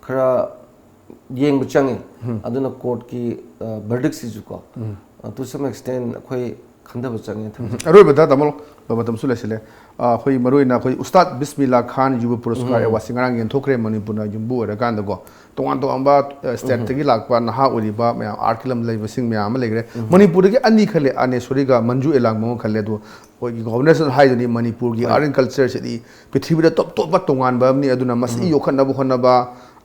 ꯈꯔ ꯌꯦꯡꯕ ꯆꯪꯉꯤ ꯑꯗꯨꯅ ꯀꯣꯔꯠꯀꯤ ꯕꯔꯗꯤꯛꯁꯤꯁꯨ ꯀꯣ ꯇꯨ ꯁꯝ ꯑꯦꯛꯁꯇꯦꯟ ꯑꯩꯈꯣꯏ ꯈꯟꯊꯕ ꯆꯪꯉꯤ ꯑꯔꯣꯏꯕꯗ ꯇꯥꯃꯣ ꯃꯇꯝꯁꯨ ꯂꯩꯁꯤꯜꯂꯦ ꯑꯩꯈꯣꯏ ꯃꯔꯨꯑꯣꯏꯅ ꯑꯩꯈꯣꯏ ꯎꯁꯇꯥꯗ ꯕꯤꯁꯃꯤꯜꯂꯥ ꯈꯥꯟ ꯌꯨꯕ ꯄꯨꯔꯁꯀꯥꯔ ꯑꯦꯋꯥꯔꯗꯁꯤ ꯉꯔꯥꯡ ꯌꯦꯟꯊꯣꯛꯈ꯭ꯔꯦ ꯃꯅꯤꯄꯨꯔꯅ ꯌꯨꯝꯕꯨ ꯑꯣꯏꯔꯀꯥꯟꯗꯀꯣ ꯇꯣꯉꯥꯟ ꯇꯣꯉꯥꯟꯕ ꯁ꯭ꯇꯦꯠꯇꯒꯤ ꯂꯥꯛꯄ ꯅꯍꯥ ꯑꯣꯏꯔꯤꯕ ꯃꯌꯥꯝ ꯑꯥꯔꯠꯀꯤ ꯂꯝ ꯂꯩꯕꯁꯤꯡ ꯃꯌꯥꯝ ꯑꯃ ꯂꯩꯈ꯭ꯔꯦ ꯃꯅꯤꯄꯨꯔꯗꯒꯤ ꯑꯅꯤ ꯈꯜꯂꯦ ꯑꯅꯦꯁꯣꯔꯤꯒ ꯃꯟꯖꯨ ꯑꯦꯂꯥꯡ ꯑꯃ ꯈꯜꯂꯦ ꯑꯗꯣ ꯑꯩꯈꯣꯏꯒꯤ ꯒꯣꯚꯔꯅꯔꯁꯅ ꯍꯥꯏꯗꯨꯅꯤ ꯃꯅꯤꯄꯨꯔꯒꯤ ꯑꯥꯔꯠ ꯑꯦꯟ ꯀꯜꯆꯔꯁꯤꯗꯤ ꯄ꯭ꯔꯤꯊꯤꯕꯤꯗ ꯇꯣꯞ ꯇꯣꯞꯄ ꯇꯣꯉꯥꯟꯕ ꯑꯃꯅꯤ ꯑꯗꯨꯅ ꯃꯁꯤ ꯌꯣꯛꯈꯠꯅꯕ ꯍꯣꯠꯅꯕ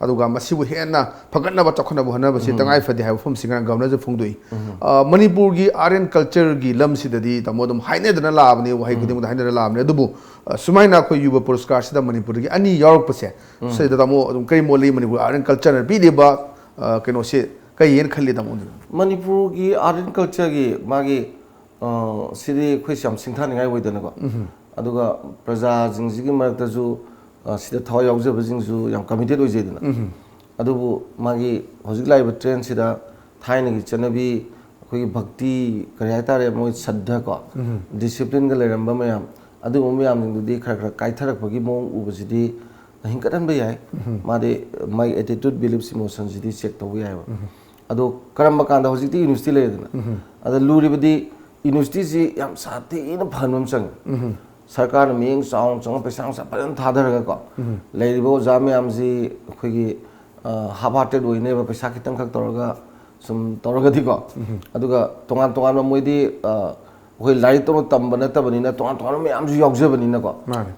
ꯑꯗꯨꯒ ꯃꯁꯤꯕꯨ ꯍꯦꯟꯅ ꯐꯒꯠꯅꯕ ꯆꯥꯎꯈꯠꯅꯕ ꯍꯣꯠꯅꯕꯁꯤ ꯇꯉꯥꯏ ꯐꯗꯦ ꯍꯥꯏꯕ ꯋꯥꯐꯝꯁꯤ ꯉꯔꯥꯡ ꯒꯚꯔꯅꯔꯁꯨ ꯐꯣꯡꯗꯣꯛꯏ ꯃꯅꯤꯄꯨꯔꯒꯤ ꯑꯥꯔꯠ ꯑꯦꯟ ꯀꯜꯆꯔꯒꯤ ꯂꯝꯁꯤꯗꯗꯤ ꯇꯥꯃꯣ ꯑꯗꯨꯝ ꯍꯥꯏꯅꯗꯅ ꯂꯥꯛꯑꯕꯅꯤ ꯋꯥꯍꯩ ꯈꯨꯗꯤꯡꯃꯛꯇ ꯍꯥꯏꯅꯗꯅ ꯂꯥꯛꯑꯕꯅꯤ ꯑꯗꯨꯕꯨ ꯁꯨꯃꯥꯏꯅ ꯑꯩꯈꯣꯏ ꯌꯨꯕ ꯄꯨꯔꯁꯀꯥꯔꯁꯤꯗ ꯃꯅꯤꯄꯨꯔꯗꯒꯤ ꯑꯅꯤ ꯌꯥꯎꯔꯛꯄꯁꯦ ꯁꯤꯗ ꯇꯥꯃꯣ ꯑꯗꯨꯝ ꯀꯔꯤ ꯃꯣꯠ ꯂꯩ ꯃꯅꯤꯄꯨꯔ ꯑꯥꯔꯠ ꯑꯦꯟ ꯀꯜꯆꯔꯅ ꯄꯤꯔꯤꯕ ꯀꯩꯅꯣꯁꯦ ꯀꯩ ꯈꯜꯂꯤ ꯇꯥꯃꯣ ꯃꯅꯤꯄꯨꯔꯒꯤ ꯑꯥꯔꯠ ꯑꯦꯟ ꯀꯜꯆꯔꯒꯤ ꯃꯥꯒꯤ ꯁꯤꯗꯤ ꯑꯩꯈꯣꯏꯁꯤ ꯌꯥꯝ ꯁꯤꯡꯊꯥꯅꯤꯡꯉꯥꯏ ꯑꯣꯏꯗꯅꯀꯣ ꯑꯗꯨꯒ प्रजाꯁꯤꯡꯁꯤꯒꯤ ꯃꯔꯛꯇꯁꯨ ꯁꯤꯗ ꯊꯋꯥꯏ ꯌꯥꯎꯖꯕꯁꯤꯡꯁꯨ ꯌꯥꯝ ꯀꯃꯤꯇꯦꯠ ꯑꯣꯏꯖꯩꯗꯅ ꯑꯗꯨꯕꯨ ꯃꯥꯒꯤ ꯍꯧꯖꯤꯛ ꯂꯥꯛꯏꯕ ꯇ꯭ꯔꯦꯟꯁꯤꯗ ꯊꯥꯏꯅꯒꯤ ꯆꯠꯅꯕꯤ ꯑꯩꯈꯣꯏꯒꯤ ꯚꯛꯇꯤ ꯀꯔꯤ ꯍꯥꯏꯇꯥꯔꯦ ꯃꯣꯏ ꯁද්ධ ꯀꯣ ꯗꯤꯁꯤꯄ꯭ꯂꯤꯟꯒ ꯂꯩꯔꯝꯕ ꯃꯌꯥꯝ ꯑꯗꯨꯒꯨꯝꯕ ꯃꯌꯥꯝꯁꯤꯡꯗꯨꯗꯤ ꯈꯔ ꯈꯔ ꯀꯥꯏꯊꯔꯛꯄꯒꯤ ꯃꯑꯣꯡ ꯎꯕꯁꯤꯗꯤ hinkadan ba yai made my attitude beliefs emotions di check to yai ba ado karamba kanda hojikti university le dana ada luri badi university si yam sate ina phanum sang sarkar ming saung chang paisa sa palan thadar ga ko leiribo jami amji khogi half hearted oine ba paisa kitang khak toraga sum toraga di ko aduga tongan tongan moidi hoi lai to tamba na tabani na tongan tongan me am ju yogje bani na ko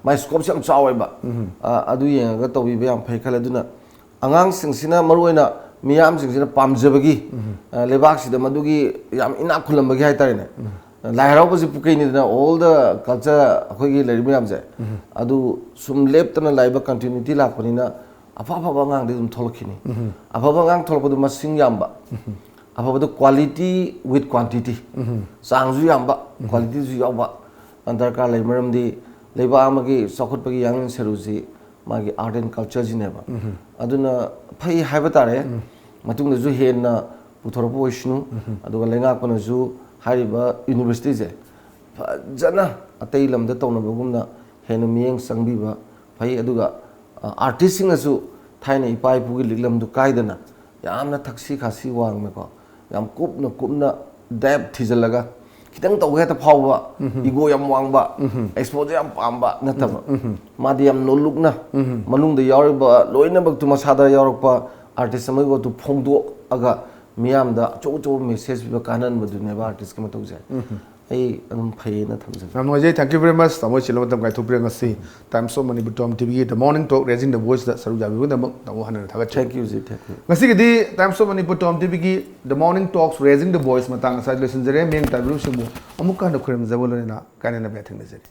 mai scope sam chawai ba adu yeng ga to bi ba am phai khala duna angang sing sina maruina miyam sing sina pamje bagi lebak sida madugi yam ina khulam bagi hai tare ne lai harau ba ji pukai ni na all the culture khoi gi lai miyam je adu sum lep tana lai ba continuity lak pani na apa apa bangang de dum tholokhini apa bangang tholpo du masing yam ba apa itu quality with quantity sang ju yam ba quality ju yaw ba antar ka lai maram di leiba amagi sokut pagi yang seruji magi art and culture ji ne ba aduna phai haiba tare matung de ju hen na puthorpo oishnu aduga lenga kono ju hariba university je jana atei lam da tawna bagumna hen miyeng sangbi ba phai aduga artist sing asu thaina ipai pugi liklam du kaidana yamna thaksi khasi wang me ko yam kupna depth thijalaga kitang tau heta phawba ego yam wangba exposure yam pamba nataba madi yam no lukna manung de yawba loina bak tu masada yawpa artist samai go tu phongdo aga miyam da cho cho message ba kanan ba dune ba artist kama tawja ai anum phai na thamja Namnoje, thank you very much. Tamo chilo tam kai thupre ngasi. Time so Manipur TOMTV the morning talk raising the voice that saru jabi gunda tamo hanan thaga. thank you ji thank you Ngasi gidi time so Manipur TOMTV ki the morning talks raising the voice matang aside listen jere meng tabru simu amuka na khuram zabolo na kanena be thang jere.